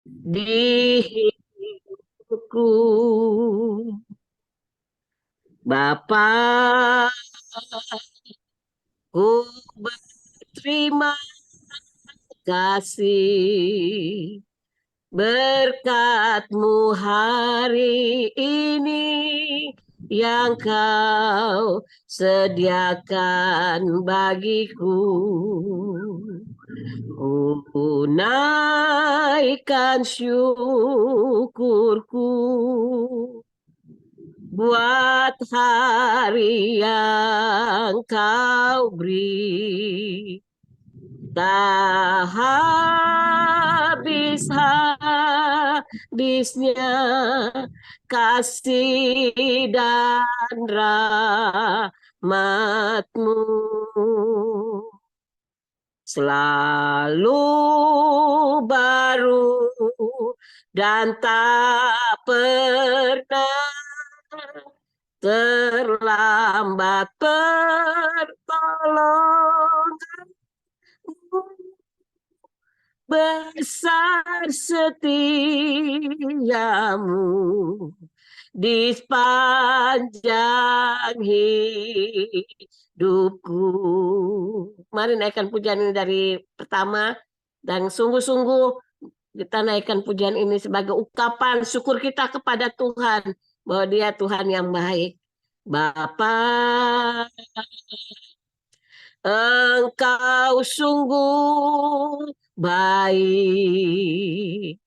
di hidupku. Bapa, ku berterima kasih berkat-Mu hari ini yang Kau sediakan bagiku. Ku naikkan syukurku buat hari yang Kau beri. Tak habis habisnya kasih dan rahmat-Mu selalu baru dan tak pernah terlambat pertolongan. Besar setiamu di sepanjang hidupku. Mari naikkan pujian ini dari pertama dan sungguh-sungguh kita naikkan pujian ini sebagai ungkapan syukur kita kepada Tuhan bahwa Dia Tuhan yang baik. Bapa, Engkau sungguh baik.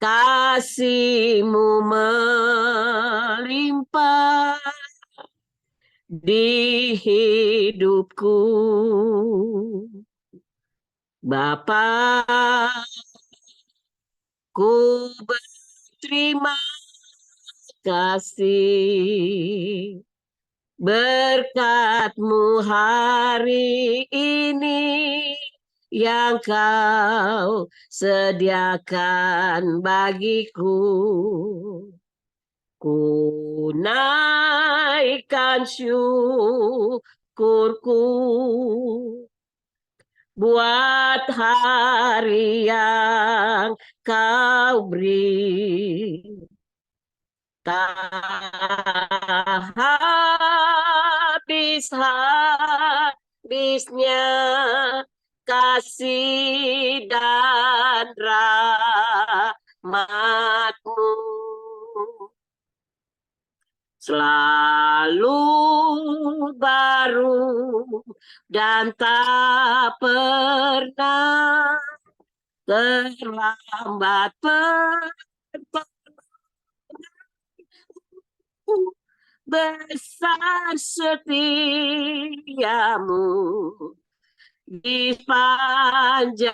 Kasih-Mu melimpah di hidupku. Bapa, ku berterima kasih berkat-Mu hari ini yang Kau sediakan bagiku. Ku naikkan syukurku buat hari yang Kau beri. Tak habis habisnya kasih dan rahmat-Mu selalu baru dan tak pernah terlambat besar setiamu di sepanjang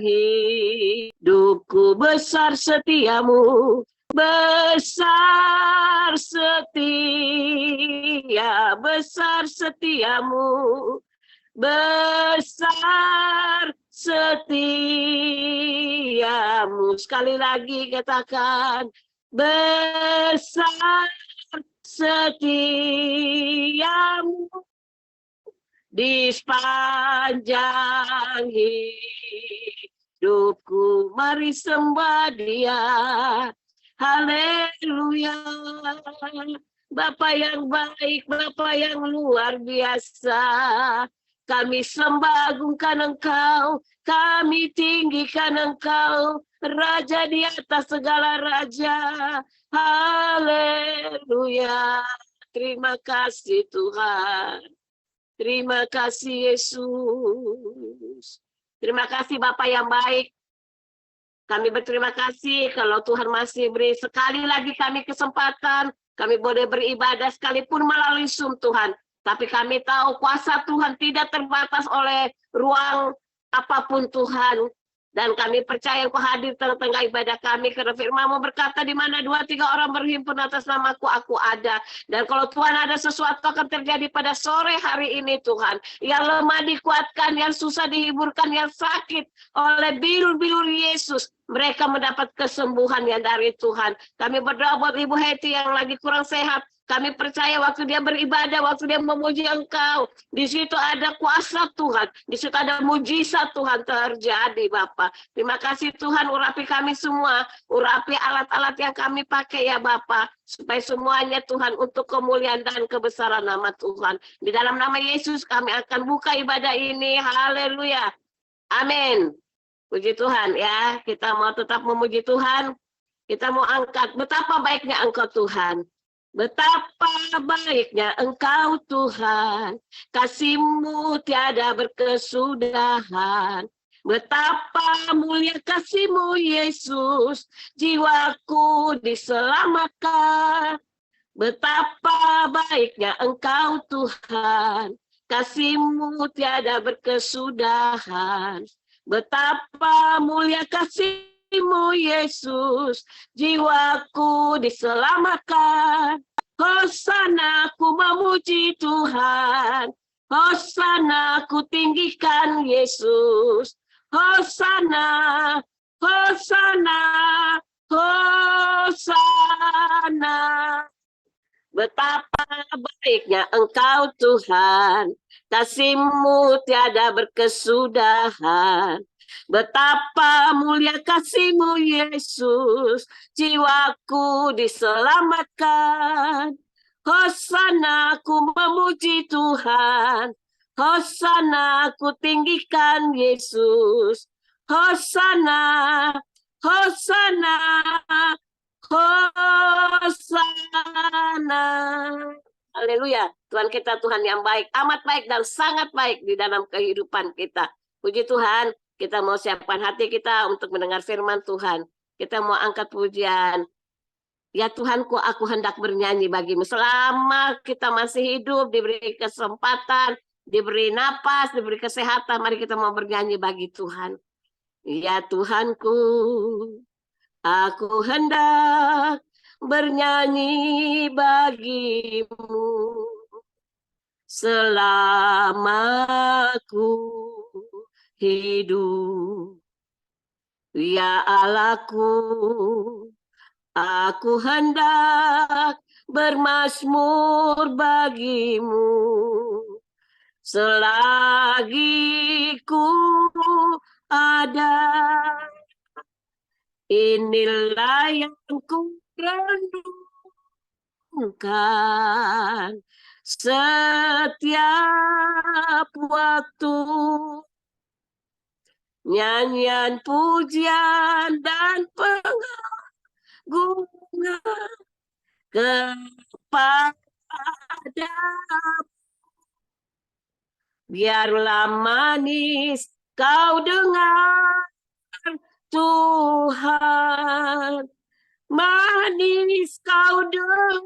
hidupku. Besar setiamu, besar setiamu, besar setiamu. Sekali lagi katakan, besar setiamu di sepanjang hidupku. Mari sembah Dia. Haleluya. Bapa yang baik, Bapa yang luar biasa. Kami sembah agungkan Engkau, kami tinggikan Engkau, Raja di atas segala raja. Haleluya. Terima kasih Tuhan. Terima kasih Yesus. Terima kasih Bapak yang baik. Kami berterima kasih kalau Tuhan masih beri sekali lagi kami kesempatan. Kami boleh beribadah sekalipun melalui Zoom Tuhan. Tapi kami tahu kuasa Tuhan tidak terbatas oleh ruang apapun Tuhan. Dan kami percaya Engkau hadir tengah-tengah ibadah kami. Karena firman-Mu berkata di mana 2-3 orang berhimpun atas namaku, aku ada. Dan kalau Tuhan ada sesuatu akan terjadi pada sore hari ini Tuhan. Yang lemah dikuatkan, yang susah dihiburkan, yang sakit oleh bilur-bilur Yesus. Mereka mendapat kesembuhan yang dari Tuhan. Kami berdoa buat Ibu Hetty yang lagi kurang sehat. Kami percaya waktu dia beribadah, waktu dia memuji Engkau, di situ ada kuasa Tuhan, di situ ada mujizat Tuhan terjadi, Bapak. Terima kasih Tuhan, urapi kami semua, urapi alat-alat yang kami pakai ya Bapak, supaya semuanya Tuhan untuk kemuliaan dan kebesaran nama Tuhan. Di dalam nama Yesus kami akan buka ibadah ini, haleluya, amin. Puji Tuhan ya, kita mau tetap memuji Tuhan, kita mau angkat betapa baiknya Engkau Tuhan. Betapa baiknya Engkau Tuhan, kasih-Mu tiada berkesudahan. Betapa mulia kasih-Mu Yesus, jiwaku diselamatkan. Betapa baiknya Engkau Tuhan, kasih-Mu tiada berkesudahan. Betapa mulia kasih-Mu Yesus, jiwaku diselamatkan. Hosana ku memuji Tuhan, Hosana ku tinggikan Yesus. Hosana, Hosana, Hosana. Betapa baiknya Engkau Tuhan, kasih-Mu tiada berkesudahan. Betapa mulia kasih-Mu Yesus, jiwaku diselamatkan. Hosana ku memuji Tuhan, Hosana ku tinggikan Yesus. Hosana, Hosana, Hosana. Haleluya. Tuhan kita Tuhan yang baik, amat baik dan sangat baik di dalam kehidupan kita. Puji Tuhan, kita mau siapkan hati kita untuk mendengar firman Tuhan. Kita mau angkat pujian. Ya Tuhanku, aku hendak bernyanyi bagimu. Selama kita masih hidup, diberi kesempatan, diberi napas, diberi kesehatan, mari kita mau bernyanyi bagi Tuhan. Ya Tuhanku, aku hendak bernyanyi bagimu selama aku hidup. Ya Allahku, aku hendak bermazmur bagimu selagi ku ada. Inilah yang ku renungkan setiap waktu, nyanyian pujian dan pengagungan kepada, biarlah manis kau dengar Tuhan, manis kau dengar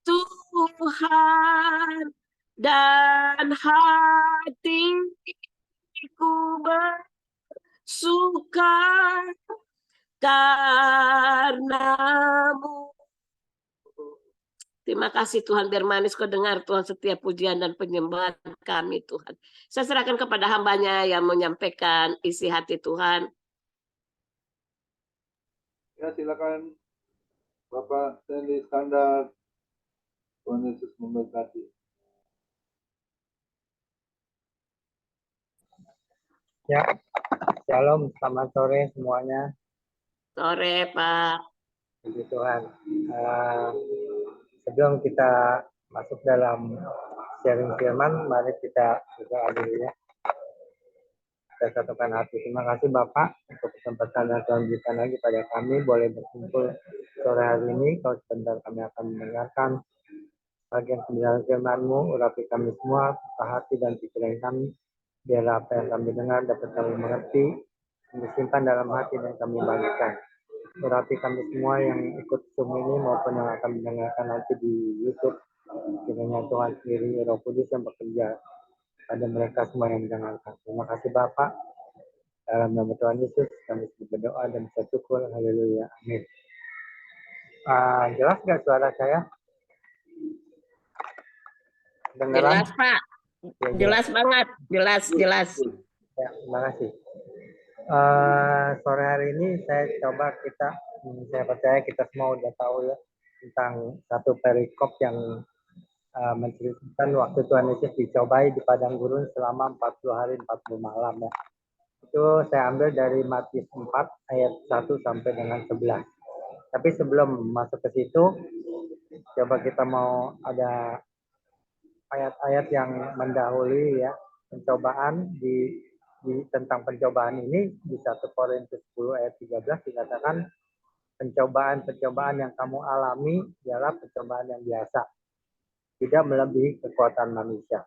Tuhan, dan hatiku bersuka karenamu. Terima kasih Tuhan, biar manis kau dengar Tuhan setiap pujian dan penyembahan kami Tuhan. Saya serahkan kepada hambanya yang menyampaikan isi hati Tuhan. Ya, silakan Bapak Stanley Iskandar. Tuhan Yesus memberkati. Ya, shalom, selamat sore semuanya. Sore Pak. Puji Tuhan. Sebelum kita masuk dalam sharing firman, mari kita berdoa dulu ya. Kita satukan hati. Terima kasih Bapak untuk kesempatan yang Tuhan berikan lagi pada kami boleh berkumpul sore hari ini. Kalau sebentar kami akan mendengarkan bagian kebenaran firman-Mu, urapi kami semua, buka hati dan pikiran kami, biar apa yang kami dengar dapat kami mengerti, disimpan dalam hati dan kami bagikan. Urapi kami semua yang ikut Zoom ini maupun yang akan mendengarkan nanti di YouTube. Kiranya Tuhan sendiri, Roh Kudus yang bekerja pada mereka semua yang mendengarkan. Terima kasih Bapak. Dalam nama Tuhan Yesus kami berdoa dan bersyukur. Haleluya. Amin. Jelas nggak suara saya? Dengaran? Jelas Pak. Ya, jelas banget. Jelas. Ya, terima kasih. Sore hari ini saya percaya kita semua udah tahu ya tentang satu perikop yang menceritakan waktu Tuhan Yesus dicobai di padang gurun selama 40 hari 40 malam ya. Itu saya ambil dari Matius 4 ayat 1 sampai dengan 11. Tapi sebelum masuk ke situ, coba kita mau ada ayat-ayat yang mendahului ya pencobaan di tentang pencobaan ini di 1 Korintus 10 ayat 13 dikatakan pencobaan-pencobaan yang kamu alami ialah pencobaan yang biasa, tidak melebihi kekuatan manusia.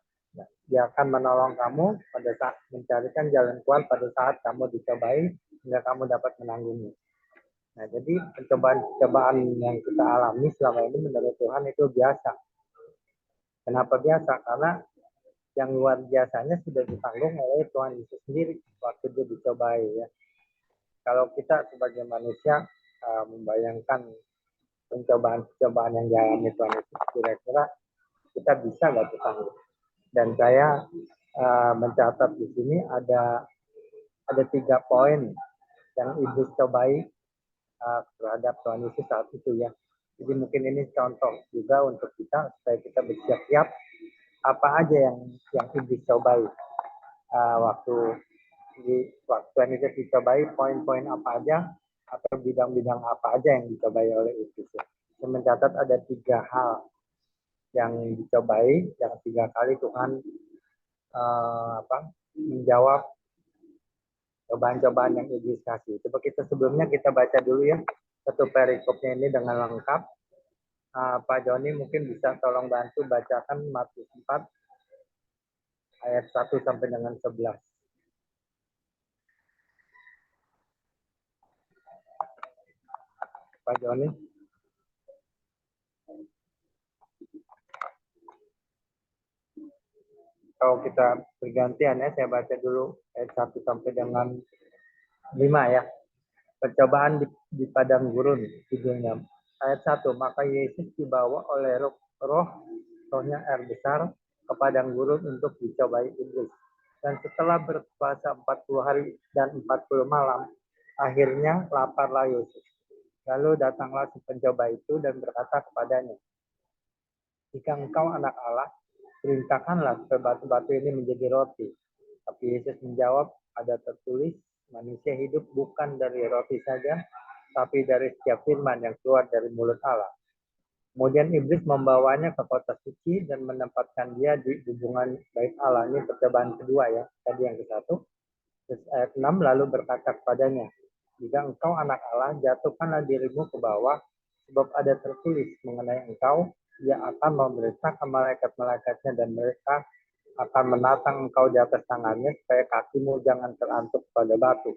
Dia akan menolong kamu pada saat mencarikan jalan keluar pada saat kamu dicobai hingga kamu dapat menanggungnya. Nah, jadi pencobaan-pencobaan yang kita alami selama ini menurut Tuhan itu biasa. Kenapa biasa? Karena yang luar biasanya sudah ditanggung oleh Tuhan Yesus sendiri waktu dia dicobai ya. Kalau kita sebagai manusia membayangkan pencobaan-pencobaan yang dialami Tuhan Yesus, kira-kira kita bisa nggak ditanggung? Dan saya mencatat di sini ada 3 poin yang iblis cobai terhadap Tuhan Yesus saat itu ya. Jadi mungkin ini contoh juga untuk kita supaya kita bersiap-siap apa aja yang iblis cobai waktu Tuhan Yesus dicobai, poin-poin apa aja atau bidang-bidang apa aja yang dicobai oleh iblis. Saya mencatat ada 3 hal yang dicobai, yang 3 kali Tuhan menjawab cobaan-cobaan yang iblis kasih. Coba sebelumnya kita baca dulu ya satu perikopnya ini dengan lengkap. Pak Joni mungkin bisa tolong bantu bacakan Matius 4 ayat 1 sampai dengan 11. Pak Joni. Kalau kita bergantian ya, saya baca dulu ayat 1 sampai dengan 5 ya. Percobaan di padang gurun judulnya. Ayat 1, maka Yesus dibawa oleh rohnya air besar ke padang gurun untuk dicobai iblis. Dan setelah berpuasa 40 hari dan 40 malam, akhirnya laparlah Yesus. Lalu datanglah si pencoba itu dan berkata kepadanya, jika engkau anak Allah, perintahkanlah supaya batu-batu ini menjadi roti. Tapi Yesus menjawab, ada tertulis, manusia hidup bukan dari roti saja, tapi dari setiap firman yang keluar dari mulut Allah. Kemudian iblis membawanya ke kota suci dan menempatkan dia di hubungan bait Allah. Ini percobaan kedua ya, tadi yang ke-1. Terus ayat 6 lalu berkata kepadanya, jika engkau anak Allah, jatuhkanlah dirimu ke bawah, sebab ada tertulis mengenai engkau, ia akan memerintahkan malaikat-malaikatnya dan mereka akan menatang engkau di atas tangannya supaya kakimu jangan terantuk pada batu.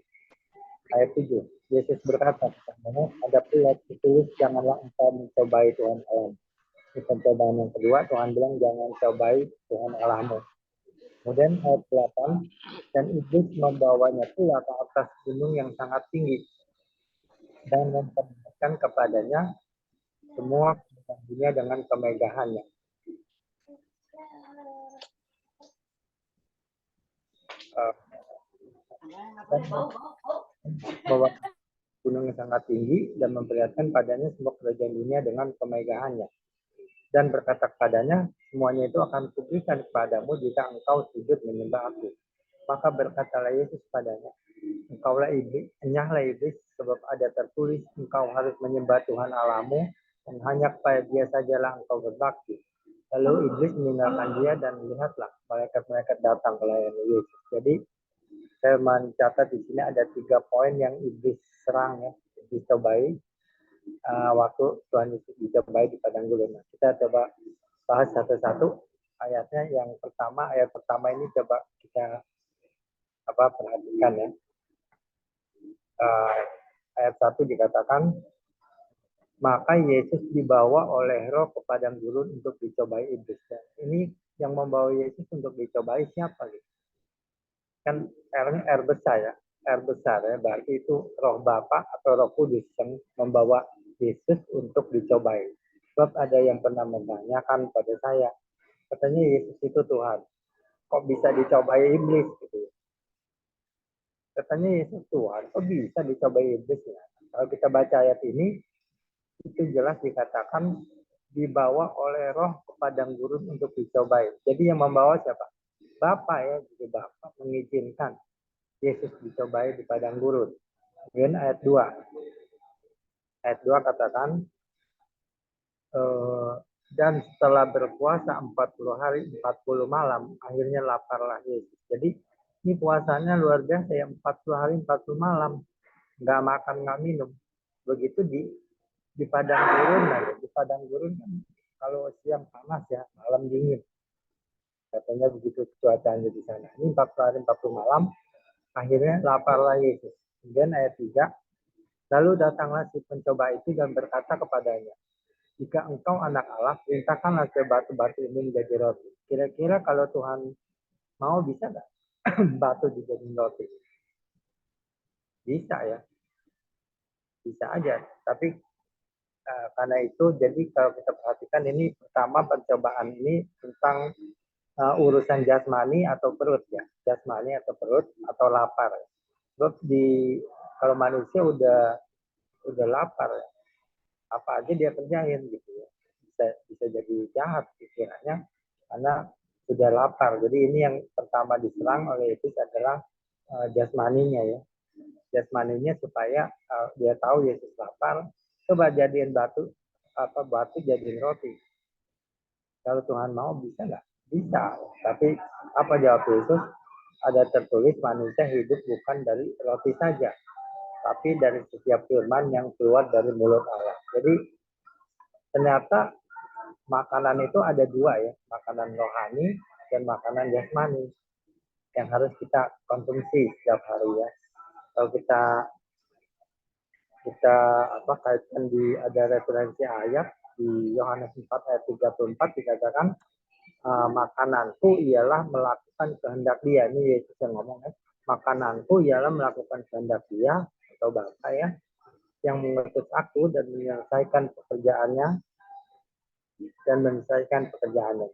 Ayat 7. Yesus berkata kepadanya, ada pula tertulis janganlah engkau mencobai Tuhan Allah. Ini pencobaan yang kedua, Tuhan bilang jangan cobai Tuhan Allahmu. Kemudian ayat 8, dan iblis membawanya pula ke atas gunung yang sangat tinggi dan memperlihatkan kepadanya semua dunia dengan kemegahannya. Dan membawa gunung yang sangat tinggi dan memperlihatkan padanya semua kerajaan dunia dengan kemegahannya. Dan berkata kepadanya, semuanya itu akan kuberikan kepadamu jika engkau sujud menyembah aku. Maka berkatalah Yesus padanya, engkaulah iblis, enyahlah iblis, sebab ada tertulis, engkau harus menyembah Tuhan Allahmu, dan hanya kepada dia sajalah engkau berbakti. Lalu iblis meninggalkan dia dan lihatlah, malaikat-malaikat datang ke layani Yesus. Jadi, saya mencatat di sini ada 3 poin yang iblis serang ya, dicobai waktu Tuhan Yesus dicobai di padang gurun. Kita coba bahas satu-satu ayatnya. Yang pertama, ayat pertama ini coba kita perhatikan ya. Ayat 1 dikatakan, maka Yesus dibawa oleh roh ke padang gurun untuk dicobai iblis. Ini yang membawa Yesus untuk dicobai siapa gitu? Kan airnya air besar ya. Air besar ya, berarti itu roh Bapa atau roh Kudus yang membawa Yesus untuk dicobai. Sebab ada yang pernah menanyakan pada saya, katanya Yesus itu Tuhan, kok bisa dicobai iblis gitu? Katanya Yesus Tuhan, kok bisa dicobai iblis ya? Kalau kita baca ayat ini, itu jelas dikatakan dibawa oleh roh ke padang gurun untuk dicobai. Jadi yang membawa siapa? Bapa ya, jadi Bapa mengizinkan Yesus dicobai di padang gurun. Kemudian ayat 2. Ayat 2 katakan, dan setelah berpuasa 40 hari 40 malam, akhirnya laparlah Yesus. Jadi ini puasanya luar biasa ya, 40 hari 40 malam. Nggak makan, nggak minum. Begitu di padang gurun, di padang gurun kan kalau siang panas ya, malam dingin. Katanya begitu cuacanya di sana. Ini 40 hari 40 malam, akhirnya laparlah Yesus. Kemudian ayat 3, lalu datanglah si pencoba itu dan berkata kepadanya, jika engkau anak Allah, perintahkanlah ke batu-batu ini menjadi roti. Kira-kira kalau Tuhan mau bisa nggak batu dijadiin roti? Bisa ya, bisa aja. Tapi karena itu, jadi kalau kita perhatikan ini pertama pencobaan ini tentang urusan jasmani atau perut ya, jasmani atau perut atau lapar. Sebab kalau manusia udah lapar, apa aja dia kerjain gitu ya, bisa jadi jahat pikirannya karena sudah lapar. Jadi ini yang pertama diserang oleh iblis adalah jasmaninya ya, jasmaninya supaya dia tahu Yesus lapar, coba jadiin batu jadiin roti. Kalau Tuhan mau bisa nggak? Bisa. Tapi apa jawab Yesus? Ada tertulis manusia hidup bukan dari roti saja, tapi dari setiap firman yang keluar dari mulut Allah. Jadi ternyata makanan itu ada dua ya, makanan rohani dan makanan jasmani yang harus kita konsumsi setiap hari ya. Kalau kita kaitkan ada referensi ayat di Yohanes 4 ayat 34 dikatakan makananku ialah melakukan kehendak Dia. Ini Yesus yang ngomong ya. Makananku ialah melakukan kehendak Dia atau Bapa ya, yang mengutus aku dan menyelesaikan pekerjaannya.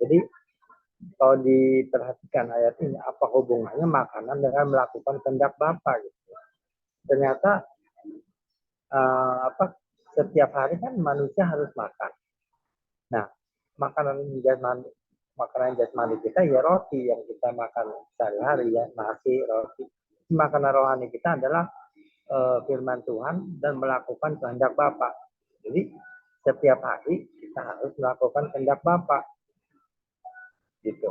Jadi kalau diperhatikan ayat ini, apa hubungannya makanan dengan melakukan kehendak Bapa gitu. Ternyata setiap hari kan manusia harus makan. Nah, makanan jasmani kita ya roti yang kita makan sehari-hari ya, nasi, roti. Makanan rohani kita adalah firman Tuhan dan melakukan kehendak Bapa. Jadi setiap hari kita harus melakukan kehendak Bapa. Gitu.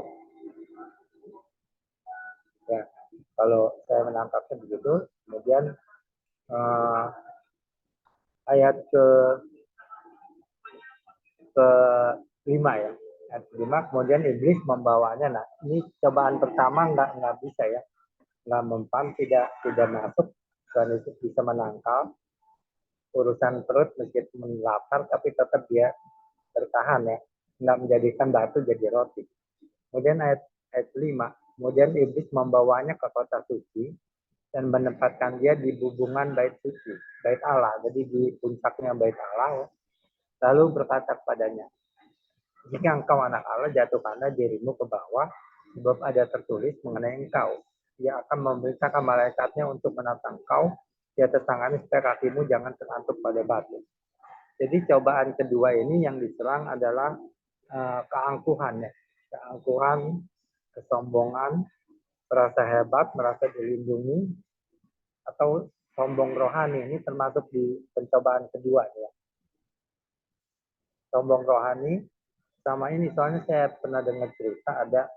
Ya, kalau saya menangkapnya begitu. Kemudian ayat ke-5 ya. Ayat 5, kemudian iblis membawanya. Nah, ini cobaan pertama nggak bisa ya. Nggak mempan, tidak masuk. Dan itu bisa menangkal urusan perut meskipun lapar, tapi tetap dia bertahan ya. Nggak menjadikan batu jadi roti. Kemudian ayat 5, kemudian iblis membawanya ke kota suci dan menempatkan dia di bubungan bait suci, bait Allah. Jadi di puncaknya bait Allah ya. Lalu berkata kepadanya, jika engkau anak Allah, jatuhkanlah dirimu ke bawah, sebab ada tertulis mengenai engkau. Dia akan memerintahkan malaikatnya untuk menatang engkau di atas tangannya supaya kakimu jangan terantuk pada batu. Jadi cobaan kedua ini yang diserang adalah keangkuhan ya. Keangkuhan, kesombongan, merasa hebat, merasa dilindungi, atau sombong rohani. Ini termasuk di pencobaan kedua ya. Sombong rohani sama ini, soalnya saya pernah dengar cerita ada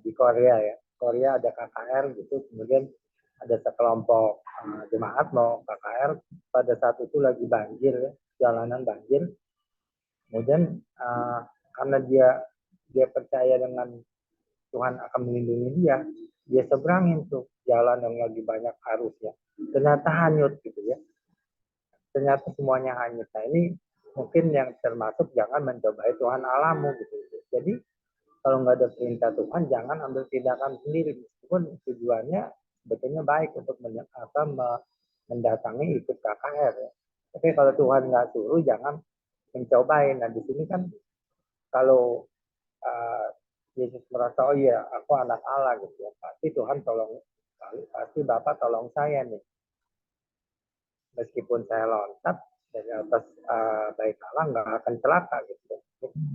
di Korea ya. Korea ada KKR gitu, kemudian ada sekelompok jemaat mau KKR, pada saat itu lagi banjir ya, jalanan banjir. Kemudian karena dia percaya dengan Tuhan akan melindungi dia seberangin tuh jalan yang lagi banyak arusnya. Ternyata hanyut gitu ya. Ternyata semuanya hanyut. Nah ini mungkin yang termasuk jangan mencobai Tuhan Allahmu gitu. Jadi kalau nggak ada perintah Tuhan, jangan ambil tindakan sendiri. Meskipun tujuannya sebetulnya baik untuk mendatangi ikut KKR ya. Tapi kalau Tuhan nggak suruh, jangan mencobain. Nah di sini kan kalau Yesus merasa, oh iya aku anak Allah gitu ya, pasti Tuhan pasti Bapak tolong saya nih. Meskipun saya loncat, dari atas bait Allah nggak akan celaka gitu.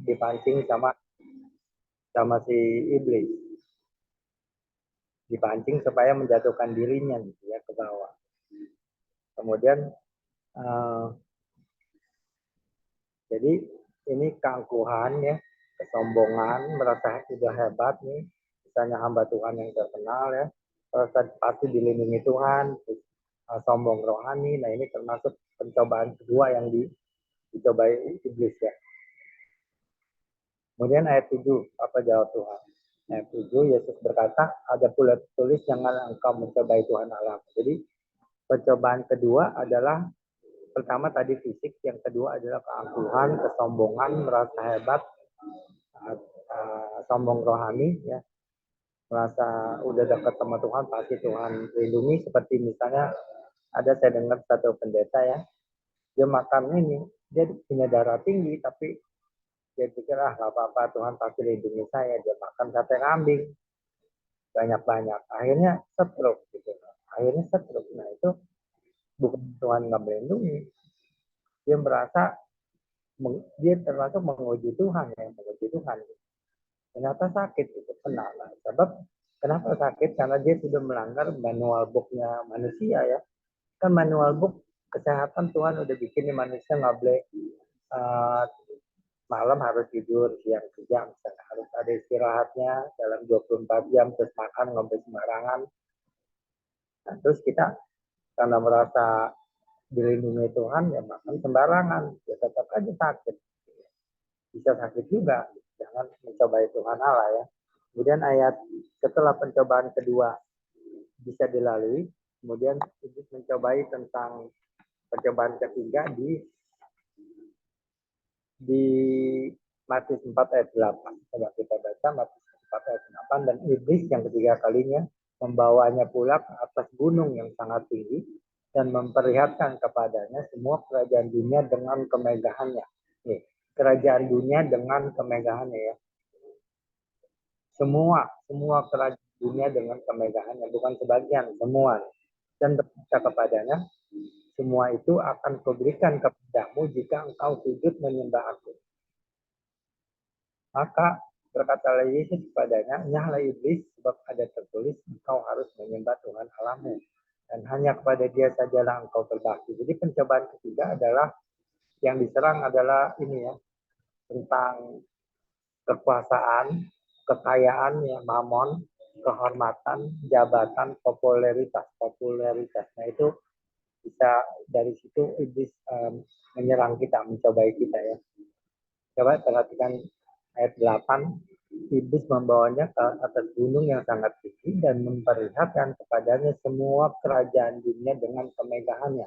Dipancing sama si iblis, dipancing supaya menjatuhkan dirinya gitu ya ke bawah. Kemudian jadi ini keangkuhan ya, kesombongan, merasa sudah hebat nih, misalnya hamba Tuhan yang terkenal ya, pasti dilindungi Tuhan, sombong rohani. Nah ini termasuk pencobaan kedua yang dicobai iblis ya. Kemudian ayat 7, apa jawab Tuhan? Ayat 7, Yesus berkata, ada pula tulis, jangan engkau mencobai Tuhan Allah. Jadi pencobaan kedua adalah, pertama tadi fisik, yang kedua adalah keangkuhan, kesombongan, merasa hebat, sombong rohani ya, merasa udah dekat sama Tuhan, pasti Tuhan lindungi. Seperti misalnya ada saya dengar satu pendeta ya, dia makan ini, dia punya darah tinggi, tapi dia pikir nggak apa-apa, Tuhan pasti lindungi saya. Dia makan sate kambing banyak-banyak, akhirnya stroke gitu. Nah itu bukan Tuhan nggak melindungi, dia merasa dia termasuk menguji Tuhan ya, menguji Tuhan. Ternyata sakit itu kena. Nah, sebab kenapa sakit? Karena dia sudah melanggar manual book-nya manusia ya. Kan manual book kesehatan Tuhan udah bikin nih, manusia nggak boleh malam harus tidur, siang kerja, misalnya harus ada istirahatnya dalam 24 jam, terus makan nggak boleh sembarangan. Nah, terus kita karena merasa dilindungi Tuhan ya makan sembarangan, ya tetap aja sakit. Bisa sakit juga, jangan mencobai Tuhan Allah ya. Kemudian ayat setelah pencobaan kedua bisa dilalui, kemudian Iblis mencobai tentang percobaan ketiga di Matius 4 ayat 8. Coba kita baca Matius 4 ayat 8. Dan iblis yang ketiga kalinya membawanya pula ke atas gunung yang sangat tinggi dan memperlihatkan kepadanya semua kerajaan dunia dengan kemegahannya. Nih, kerajaan dunia dengan kemegahannya ya. Semua kerajaan dunia dengan kemegahannya, bukan sebagian, semua. Dan berkata kepadanya, semua itu akan kuberikan kepadamu jika engkau sujud menyembah aku. Maka berkatalah Yesus kepadanya, nyahlah iblis, sebab ada tertulis, engkau harus menyembah Tuhan Allahmu, dan hanya kepada Dia sajalah engkau berbakti. Jadi pencobaan ketiga adalah, yang diserang adalah ini ya, tentang kekuasaan, kekayaan, ya, mamon, kehormatan, jabatan, popularitas. Nah itu bisa dari situ iblis menyerang kita, mencobai kita ya. Coba perhatikan ayat 8. Iblis membawanya ke atas gunung yang sangat tinggi dan memperlihatkan kepadanya semua kerajaan dunia dengan kemegahannya.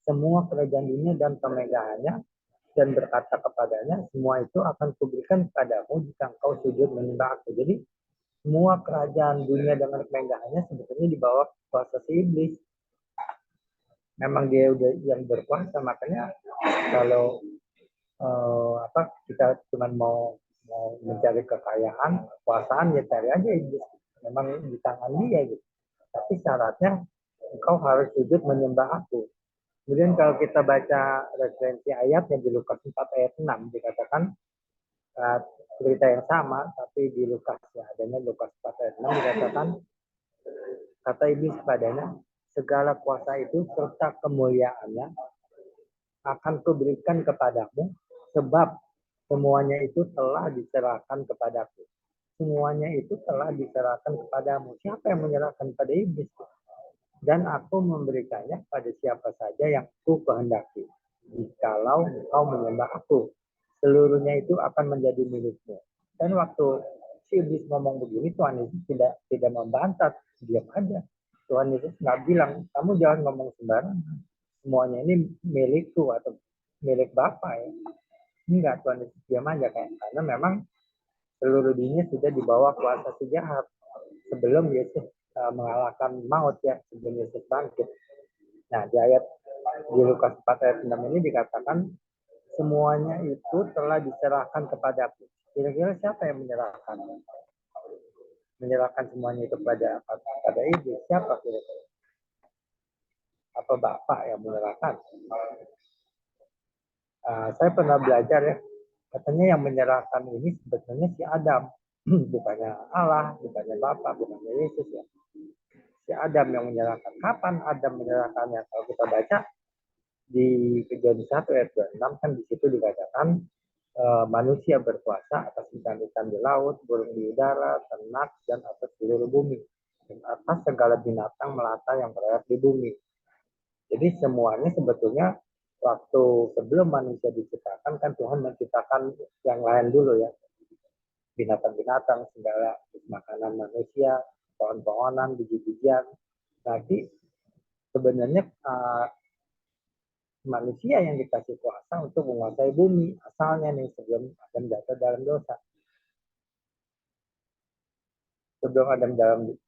Semua kerajaan dunia dan kemegahannya, dan berkata kepadanya, semua itu akan kuberikan kepadamu jika engkau sujud menyembah aku. Jadi semua kerajaan dunia dengan kemegahannya sebetulnya di bawah kuasa si iblis. Memang dia udah yang berkuasa, makanya kalau kita cuma mau mencari kekayaan, kekuasaan, ya cari aja iblis. Memang di tangan dia gitu. Tapi syaratnya engkau harus sujud menyembah aku. Kemudian kalau kita baca referensi ayatnya di Lukas 4 ayat 6 dikatakan cerita yang sama, tapi di Lukas ya, adanya Lukas 4 ayat 6 dikatakan, kata iblis kepadanya, segala kuasa itu serta kemuliaannya akan kuberikan kepadamu, sebab semuanya itu telah diserahkan kepadaku. Semuanya itu telah diserahkan kepadamu. Siapa yang menyerahkan pada iblis? Dan aku memberikannya pada siapa saja yang aku kehendaki. Jikalau engkau menyembah aku, seluruhnya itu akan menjadi milikmu. Dan waktu si iblis ngomong begini, Tuhan Yesus tidak membantah, diam aja. Tuhan Yesus nggak bilang, kamu jangan ngomong sembarangan. Semuanya ini milikku atau milik Bapa ya. Enggak, Tuhan Yesus diam aja karena memang seluruh dunia sudah di bawah kuasa si jahat sebelum Yesus mengalahkan maut ya, sebelum Yesus bangkit. Nah, di ayat di Lukas 4 ayat 6 ini dikatakan semuanya itu telah diserahkan kepadaku. Kira-kira siapa yang menyerahkan? Menyerahkan semuanya itu pada iblis. Siapa kira-kira? Apa Bapak yang menyerahkan? Saya pernah belajar ya, katanya yang menyerahkan ini sebetulnya si Adam, bukannya Allah, bukannya Bapa, bukannya Yesus ya. Si Adam yang menyerahkan. Kapan Adam menyerahkannya? Kalau kita baca di Kejadian 1 ayat 26 kan di situ dikatakan manusia berkuasa atas ikan-ikan di laut, burung di udara, ternak, dan atas seluruh bumi. Dan atas segala binatang melata yang berada di bumi. Jadi semuanya sebetulnya waktu sebelum manusia diciptakan kan Tuhan menciptakan yang lain dulu ya. Binatang-binatang, segala makanan manusia, pohon-pohonan, biji-bijian. Nanti sebenarnya manusia yang dikasih kuasa untuk menguasai bumi asalnya nih sebelum Adam jatuh dalam dosa. Sebelum Adam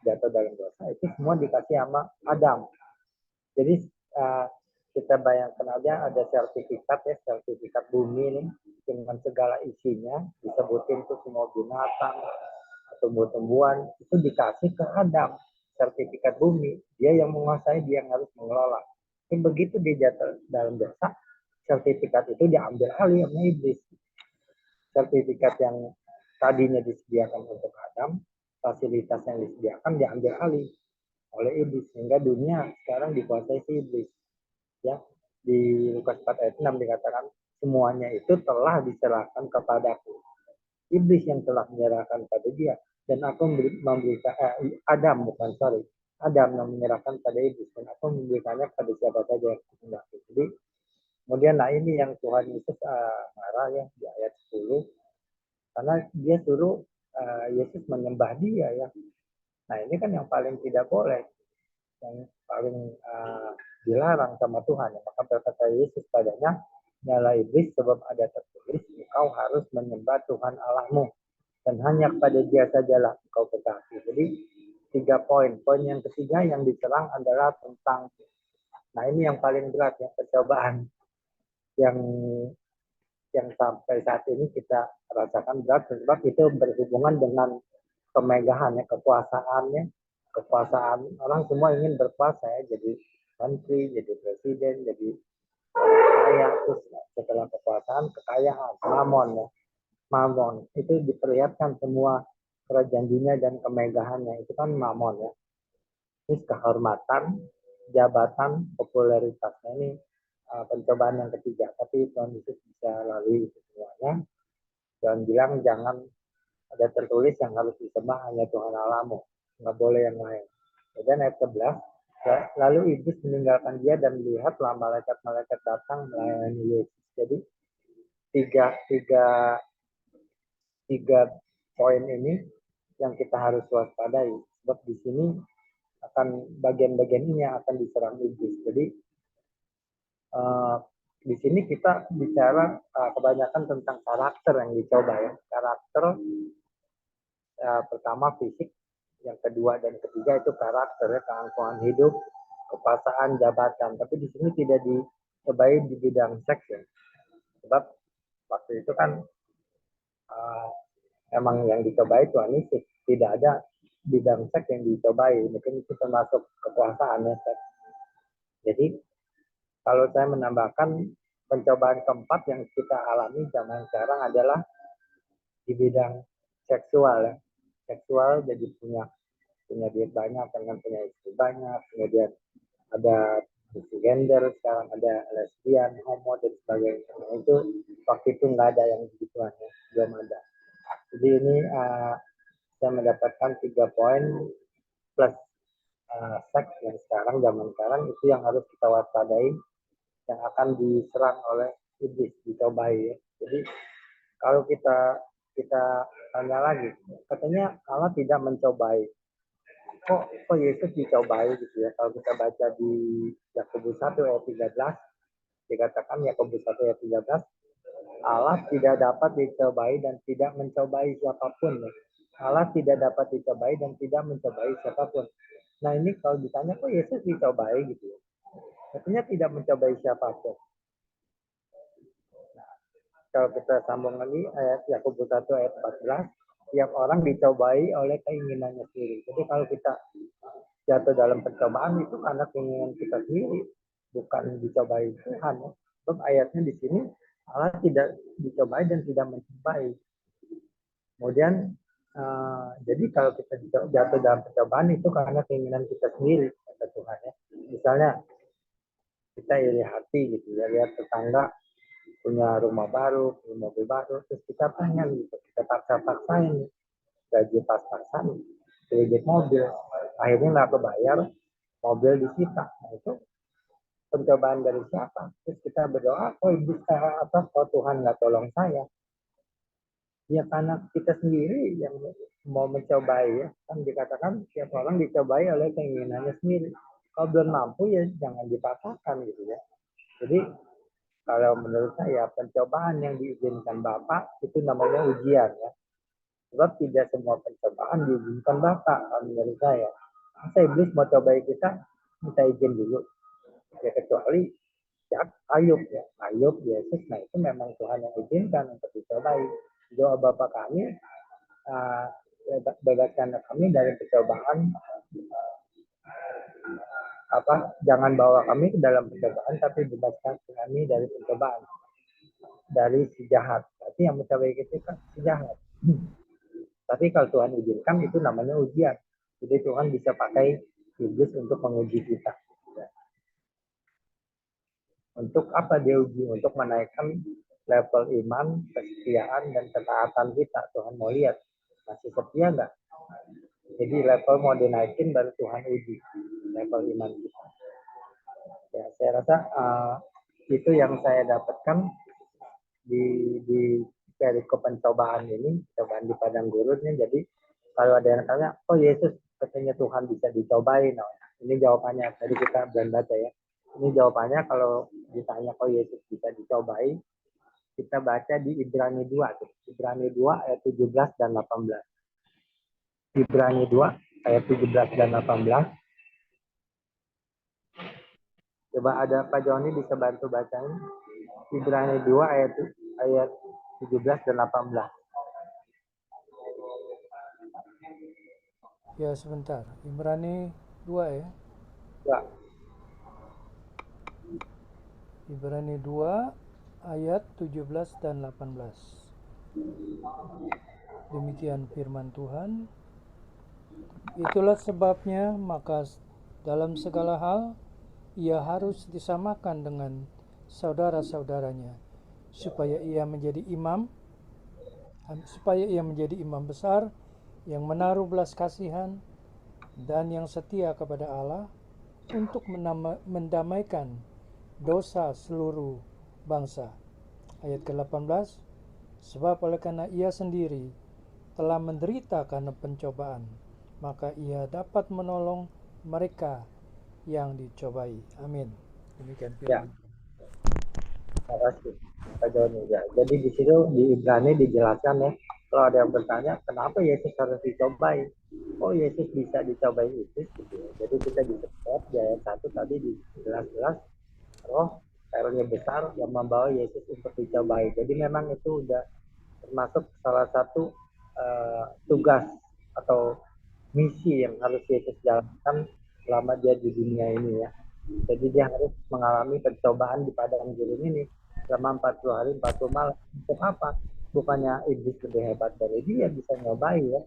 jatuh dalam dosa itu semua dikasih sama Adam. Jadi kita bayangkan aja ada sertifikat bumi nih dengan segala isinya, disebutin tuh semua binatang, tumbuh-tumbuhan itu dikasih ke Adam sertifikat bumi, dia yang menguasai, dia yang harus mengelola. Dan begitu dia jatuh dalam dosa, sertifikat itu diambil alih oleh iblis. Sertifikat yang tadinya disediakan untuk Adam, fasilitas yang disediakan diambil alih oleh iblis, sehingga dunia sekarang dikuasai si iblis. Ya, di Lukas 4 ayat 6 dikatakan semuanya itu telah diserahkan kepadaku. Iblis yang telah menyerahkan pada dia, dan aku memberikan Adam yang menyerahkan pada iblis, dan aku memberikannya pada siapa saja yang kehendaki. Jadi kemudian ini yang Tuhan Yesus marah ya di ayat 10 karena dia suruh Yesus menyembah dia ya. Nah ini kan yang paling tidak boleh, yang paling dilarang sama Tuhan. Maka berkata Yesus padanya, nyala iblis, sebab ada tertulis, engkau harus menyembah Tuhan Allahmu, dan hanya kepada dia sajalah engkau berkati. Jadi 3 poin. Poin yang ketiga yang diserang adalah tentang, nah ini yang paling berat ya, percobaan yang sampai saat ini kita rasakan berat, sebab itu berhubungan dengan kemegahan ya, kekuasaannya. Kekuasaan, orang semua ingin berkuasa ya, jadi menteri, jadi presiden, jadi kaya. Terus setelah kekuasaan, kekayaan, mamon itu diperlihatkan semua kerajaan dunia dan kemegahannya, itu kan mamon ya. Terus kehormatan, jabatan, popularitasnya, ini pencobaan yang ketiga. Tapi Tuhan Yesus bisa lalui itu semuanya dan bilang jangan ada tertulis yang harus disembah hanya Tuhan Allahmu, nggak boleh yang lain. Dan ayat 11, lalu iblis meninggalkan dia dan melihatlah malaikat-malaikat datang melayani Yesus. Jadi tiga poin ini yang kita harus waspadai, sebab di sini akan bagian-bagian ini yang akan diserang iblis. Jadi di sini kita bicara kebanyakan tentang karakter yang dicoba ya. Karakter pertama fisik, yang kedua dan ketiga itu karakter ya, keangkuhan hidup, kekuasaan, jabatan. Tapi di sini tidak dicobai di bidang seks ya. Sebab waktu itu kan emang yang dicobai Tuhan Yesus, tidak ada bidang seks yang dicobai. Mungkin itu termasuk kekuasaan ya. Jadi kalau saya menambahkan pencobaan keempat yang kita alami zaman sekarang adalah di bidang seksual ya. Seksual jadi punya duit banyak, dengan punya istri banyak, kemudian ada gender, sekarang ada lesbian, homo dan sebagainya. Nah, itu waktu itu nggak ada yang begituan ya, belum ada. Jadi ini saya mendapatkan 3 poin plus seks yang zaman sekarang itu yang harus kita waspadai, yang akan diserang oleh iblis, dicobai ya. Jadi kalau kita tanya lagi, katanya Allah tidak mencobai. Kok Yesus dicobai gitu ya? Kalau kita baca di Yakobus 1 ayat 13, dikatakan Yakobus 1 ayat 13, Allah tidak dapat dicobai dan tidak mencobai siapapun ya. Allah tidak dapat dicobai dan tidak mencobai siapapun. Nah ini kalau ditanya kok Yesus dicobai gitu ya? Katanya tidak mencobai siapapun. Kalau kita sambung lagi ayat Yakobus 1 ayat 14, tiap orang dicobai oleh keinginannya sendiri. Jadi kalau kita jatuh dalam percobaan itu karena keinginan kita sendiri, bukan dicobai Tuhan. Sebab ayatnya di sini Allah tidak dicobai dan tidak mencobai. Kemudian jadi kalau kita jatuh dalam pencobaan itu karena keinginan kita sendiri, kata Tuhan ya. Misalnya kita iri hati gitu ya, lihat tetangga punya rumah baru, punya mobil baru, terus kita pengen gitu, kita paksa-paksain, gaji pas-pasan, kredit mobil, akhirnya nggak kebayar, mobil disita. Nah itu pencobaan dari siapa? Terus kita berdoa, oh bisa apa? Oh Tuhan nggak tolong saya. Ya karena kita sendiri yang mau mencobai ya. Kan dikatakan setiap orang dicobai oleh keinginannya sendiri. Kalau belum mampu ya jangan dipaksakan gitu ya. Jadi kalau menurut saya pencobaan yang diizinkan Bapak itu namanya ujian ya. Sebab tidak semua pencobaan diizinkan Bapak kalau menurut saya. Masa iblis mau cobai kita, minta izin dulu. Ya kecuali ya Ayub ya. Ayub, Yesus, nah itu memang Tuhan yang izinkan untuk dicobai. Doa Bapak kami, bebaskan kami dari pencobaan, jangan bawa kami ke dalam pencobaan, tapi bebaskan kami dari pencobaan, dari si jahat. Berarti yang mencobai kita kan si jahat. Tapi kalau Tuhan izinkan itu namanya ujian. Jadi Tuhan bisa pakai iblis untuk menguji kita. Untuk apa dia uji? Untuk menaikkan level iman, kesetiaan, dan ketaatan kita. Tuhan mau lihat masih setia nggak? Jadi level mau dinaikin baru Tuhan uji level iman kita. Ya, saya rasa itu yang saya dapatkan di perikop pencobaan ini, cobaan di padang gurunnya. Jadi kalau ada yang tanya, oh Yesus katanya Tuhan bisa dicobai, nah ini jawabannya. Tadi kita belum baca ya. Ini jawabannya kalau ditanya, oh Yesus bisa dicobai, kita baca di Ibrani 2. Ibrani 2 ayat 17 dan 18. Ibrani 2 ayat 17 dan 18. Coba ada Pak Joni bisa bantu bacain. Ibrani 2 ayat 17 dan 18. Ya sebentar, Ibrani 2 ya. Ya. Ibrani 2 ayat 17 dan 18. Demikian firman Tuhan. Itulah sebabnya maka dalam segala hal ia harus disamakan dengan saudara-saudaranya supaya ia menjadi imam besar yang menaruh belas kasihan dan yang setia kepada Allah untuk mendamaikan dosa seluruh bangsa. Ayat ke-18, sebab oleh karena ia sendiri telah menderita karena pencobaan, maka ia dapat menolong mereka yang dicobai. Amin. Demikian firman. Terima kasih Pak Joni. Ya, jadi di situ di Ibrani dijelaskan ya, kalau ada yang bertanya kenapa Yesus harus dicobai? Oh Yesus bisa dicobai itu gitu ya. Jadi kita disebut di ayat 1 tadi jelas-jelas roh filenya besar yang membawa Yesus untuk dicobai. Jadi memang itu udah termasuk salah satu tugas atau misi yang harus Yesus jalankan selama dia di dunia ini ya. Jadi dia harus mengalami pencobaan di padang gurun ini selama 40 hari 40 malam. Untuk apa? Bukannya iblis lebih hebat dari dia bisa nyobai ya.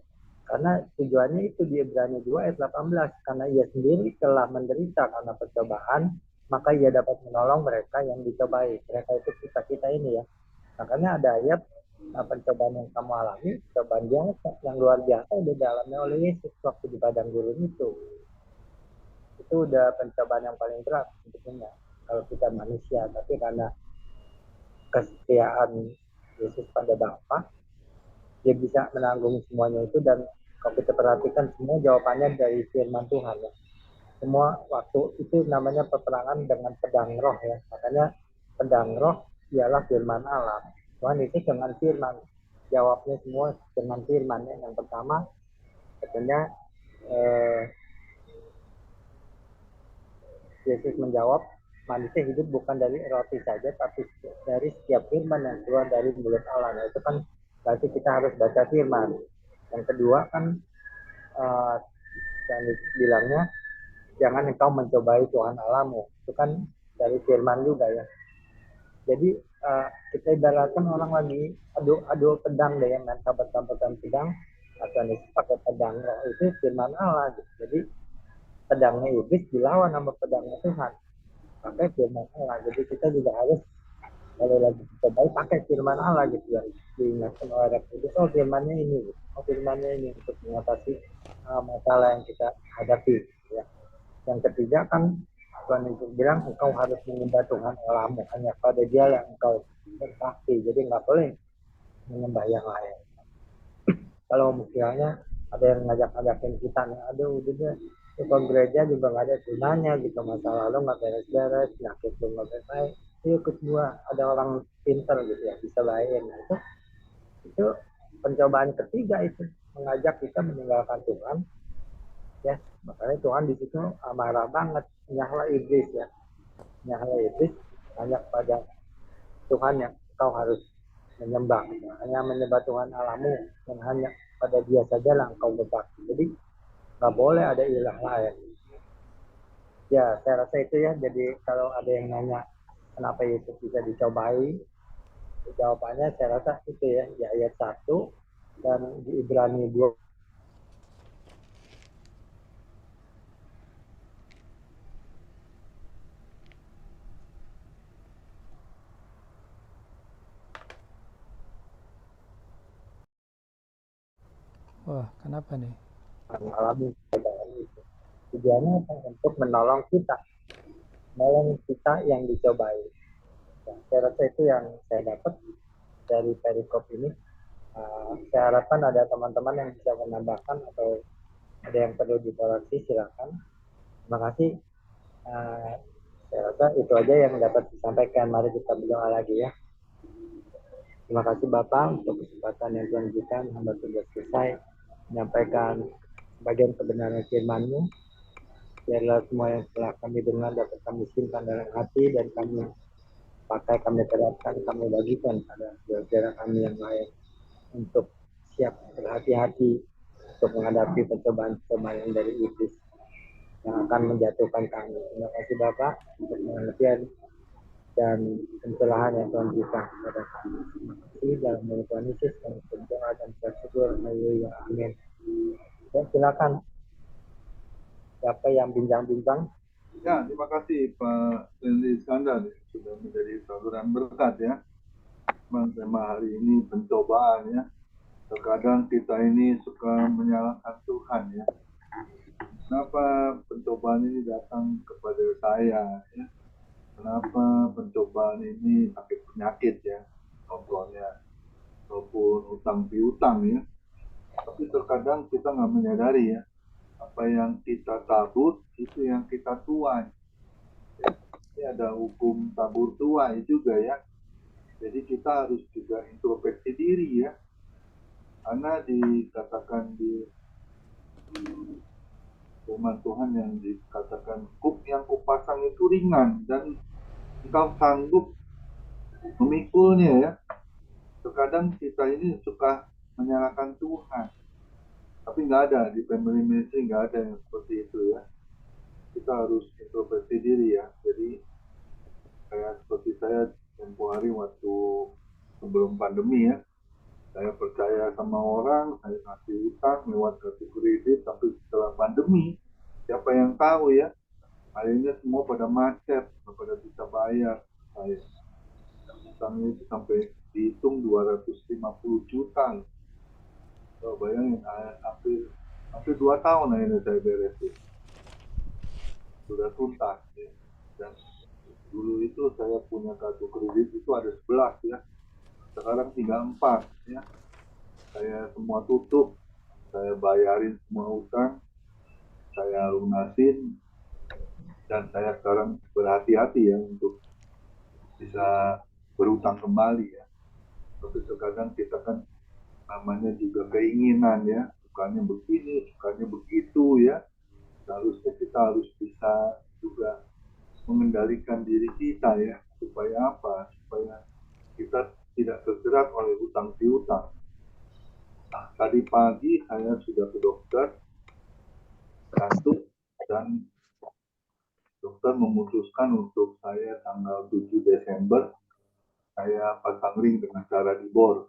Karena tujuannya itu di Ibrani 2 ayat 18. Karena ia sendiri telah menderita karena percobaan, maka ia dapat menolong mereka yang dicobai. Mereka itu kita ini ya. Makanya ada ayat pencobaan yang kamu alami, cobaan yang luar biasa udah dialami oleh Yesus waktu di padang gurun itu udah pencobaan yang paling berat sebetulnya kalau kita manusia, tapi karena kesetiaan Yesus pada Bapa, dia bisa menanggung semuanya itu. Dan kalau kita perhatikan semua jawabannya dari firman Tuhan ya. Semua waktu itu namanya peperangan dengan pedang roh ya. Makanya pedang roh ialah firman Allah. Tuhan itu dengan firman, jawabnya semua dengan firman ya. Yang pertama katanya Yesus menjawab, manusia hidup bukan dari roti saja, tapi dari setiap firman yang keluar dari mulut Allah. Nah, itu kan berarti kita harus baca firman. Yang kedua kan, yang bilangnya, jangan engkau mencobai Tuhan Allahmu. Itu kan dari firman juga ya. Jadi kita ibaratkan orang lagi adu pedang deh, ya, main sahabat-sahabatan pedang, atau nih pakai pedang roh, itu firman Allah gitu. Jadi pedangnya iblis dilawan sama pedangnya Tuhan, pakai firman Allah. Jadi kita juga harus kalau lagi kita baik pakai firman Allah gitu ya, diingatkan oleh Roh Kudus, oh firmannya ini gitu. Oh firmannya ini untuk mengatasi masalah yang kita hadapi gitu ya. Yang ketiga kan Tuhan Yesus bilang engkau harus menyembah Tuhan Allahmu, hanya pada Dia yang engkau berbakti. Jadi nggak boleh menyembah yang lain. Kalau misalnya ada yang ngajak-ngajakin kita nih, aduh udah deh, ke gereja juga nggak ada gunanya gitu, masalah lo nggak beres-beres, penyakit lo nggak beres, yuk ikut gua, ada orang pinter gitu ya bisa lain. Nah, itu pencobaan ketiga, itu mengajak kita meninggalkan Tuhan ya. Makanya Tuhan di situ marah banget, nyala iblis ya, nyala iblis hanya pada Tuhan yang kau harus menyembah, hanya menyembah Tuhan Allahmu, dan hanya pada Dia saja lah engkau berbakti. Jadi nggak boleh ada ilah lain. Ya saya rasa itu ya. Jadi kalau ada yang nanya kenapa Yesus bisa dicobai, jawabannya saya rasa itu ya, di ayat 1 dan di Ibrani 2. Wah, kenapa nih? Mengalami perbedaan itu. Tujuannya untuk menolong kita yang dicobai. Nah, saya rasa itu yang saya dapat dari perikop ini. Saya harapkan ada teman-teman yang bisa menambahkan atau ada yang perlu dikoreksi, silakan. Terima kasih. Saya rasa itu aja yang dapat disampaikan. Mari kita berdoa lagi ya. Terima kasih Bapak untuk kesempatan yang Tuhan berikan. Hamba sudah selesai menyampaikan bagian kebenaran firman-Mu. Biarlah semua yang telah kami dengar dapat kami simpan dalam hati, dan kami pakai, kami terapkan, kami bagikan pada saudara kami yang lain untuk siap berhati-hati untuk menghadapi percobaan-percobaan dari iblis yang akan menjatuhkan kami. Terima kasih Bapak untuk pengertian dan pencerahan yang Tuhan berikan kepada kami. Terima kasih dalam nama Tuhan Yesus kami berdoa dan bersyukur. Haleluya. Amin. Ya, silakan. Siapa yang bincang-bincang? Ya, terima kasih Pak Stanley Iskandar ya, sudah menjadi saluran berkat ya. Tema hari ini pencobaan ya. Terkadang kita ini suka menyalahkan Tuhan ya. Kenapa pencobaan ini datang kepada saya ya? Kenapa pencobaan ini sakit penyakit ya? Contohnya, ataupun utang piutang ya. Tapi terkadang kita nggak menyadari ya, apa yang kita tabur itu yang kita tuai. Ya, ini ada hukum tabur tuai juga ya. Jadi kita harus juga introspeksi diri ya. Karena dikatakan di firman Tuhan yang dikatakan kuk yang kupasang itu ringan dan engkau sanggup memikulnya ya. Terkadang kita ini suka menyalahkan Tuhan. Tapi nggak ada, di family ministry nggak ada yang seperti itu ya. Kita harus introspeksi diri ya. Jadi kayak seperti saya tempoh hari waktu sebelum pandemi ya. Saya percaya sama orang, saya kasih utang lewat kartu kredit, tapi setelah pandemi, siapa yang tahu ya, akhirnya semua pada macet, pada bisa bayar. Saya utangnya itu sampai dihitung 250 juta. So, bayangin, hampir 2 tahun akhirnya saya beresin. Sudah tuntas ya. Dan dulu itu saya punya kartu kredit itu ada 11 ya. Sekarang tinggal 4 ya. Saya semua tutup, saya bayarin semua utang, saya lunasin, dan saya sekarang berhati-hati ya untuk bisa berutang kembali ya. Tapi terkadang kita kan namanya juga keinginan ya, sukanya begini, sukanya begitu ya. Seharusnya kita harus bisa juga mengendalikan diri kita ya, supaya apa? Supaya kita tidak terjerat oleh hutang piutang. Nah, tadi pagi saya sudah ke dokter, kantuk, dan dokter memutuskan untuk saya tanggal 7 Desember saya pasang ring dengan cara dibor.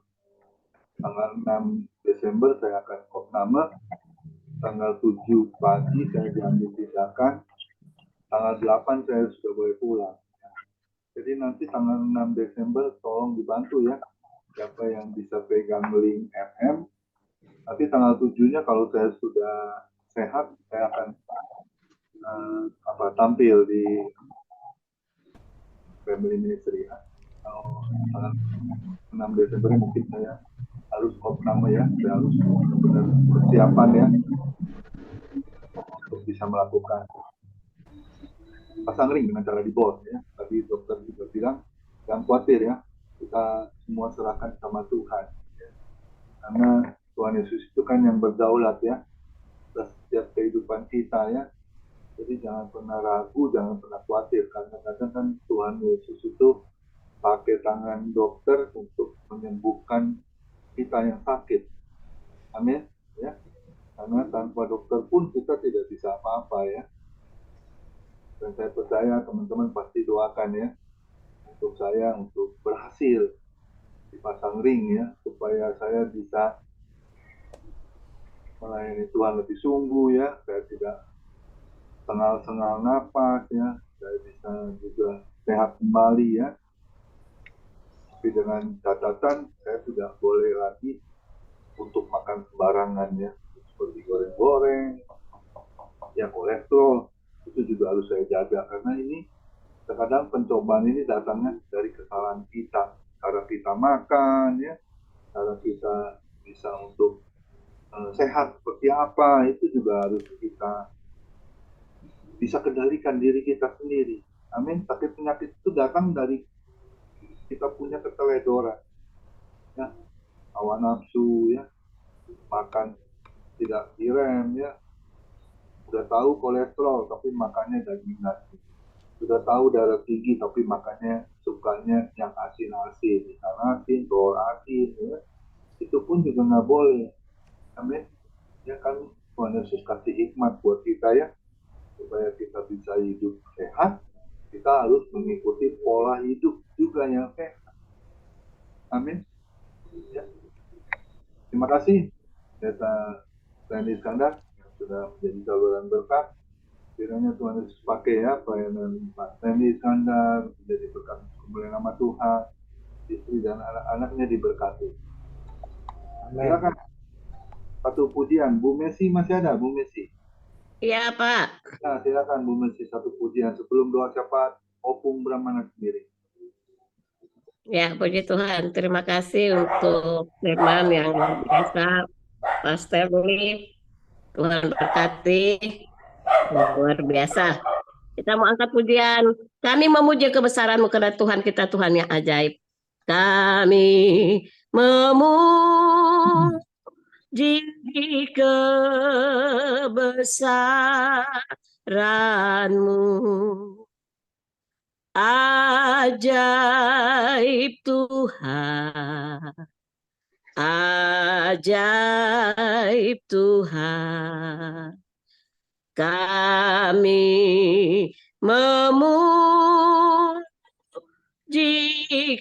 Tanggal 6 Desember saya akan opname, tanggal 7 pagi saya diambil tindakan, tanggal 8 saya sudah boleh pulang. Jadi nanti tanggal 6 Desember tolong dibantu ya, siapa yang bisa pegang link FM. Nanti tanggal 7-nya kalau saya sudah sehat, saya akan tampil di Family Ministry ya. Kalau tanggal 6 Desember mungkin saya harus opname ya, saya harus benar-benar persiapan ya untuk bisa melakukan pasang ring dengan cara dibor ya. Tadi dokter juga bilang jangan khawatir ya, kita semua serahkan sama Tuhan ya. Karena Tuhan Yesus itu kan yang berdaulat ya atas setiap kehidupan kita ya. Jadi jangan pernah ragu, jangan pernah khawatir, karena kadang kan Tuhan Yesus itu pakai tangan dokter untuk menyembuhkan kita yang sakit. Amin ya. Karena tanpa dokter pun kita tidak bisa apa-apa ya. Dan saya percaya teman-teman pasti doakan ya untuk saya untuk berhasil dipasang ring ya, supaya saya bisa melayani Tuhan lebih sungguh ya. Saya tidak sengal-sengal napas ya, saya bisa juga sehat kembali ya. Tapi dengan catatan saya tidak boleh lagi untuk makan sembarangan ya, seperti goreng-goreng ya, kolesterol itu juga harus saya jaga, karena ini terkadang pencobaan ini datangnya dari kesalahan kita, cara kita makan ya, cara kita bisa untuk sehat seperti apa, itu juga harus kita bisa kendalikan diri kita sendiri. Amin. Sakit penyakit itu datang dari kita punya keteledoran ya, hawa nafsu ya, makan tidak direm ya, udah tahu kolesterol tapi makannya daging nasi, sudah tahu darah tinggi tapi makannya sukanya yang asin-asin, ikan asin, telur asin ya, itu pun juga nggak boleh. Amin ya, kan Tuhan Yesus kasih hikmat buat kita ya, supaya kita bisa hidup sehat, kita harus mengikuti pola hidup juga yang sehat. Amin ya. Terima kasih Pendeta Randy Iskandar yang sudah menjadi saluran berkat. Kiranya Tuhan Yesus pakai ya pelayanan Pak Randy Iskandar menjadi berkat kemuliaan nama Tuhan, istri dan anak-anaknya diberkati. Silakan satu pujian. Bu Messi masih ada, Bu Messi? Iya, Pak. Nah, silakan Bu Messi satu pujian sebelum doa syafaat Opung Brahmana sendiri. Ya, puji Tuhan. Terima kasih untuk firman yang luar biasa, Pastor Lee. Tuhan berkati, luar biasa. Kita mau angkat pujian. Kami memuji kebesaran-Mu karena Tuhan kita Tuhan yang ajaib. Kami memuji kebesaran-Mu. Ajaib Tuhan, ajaib Tuhan, kami memuji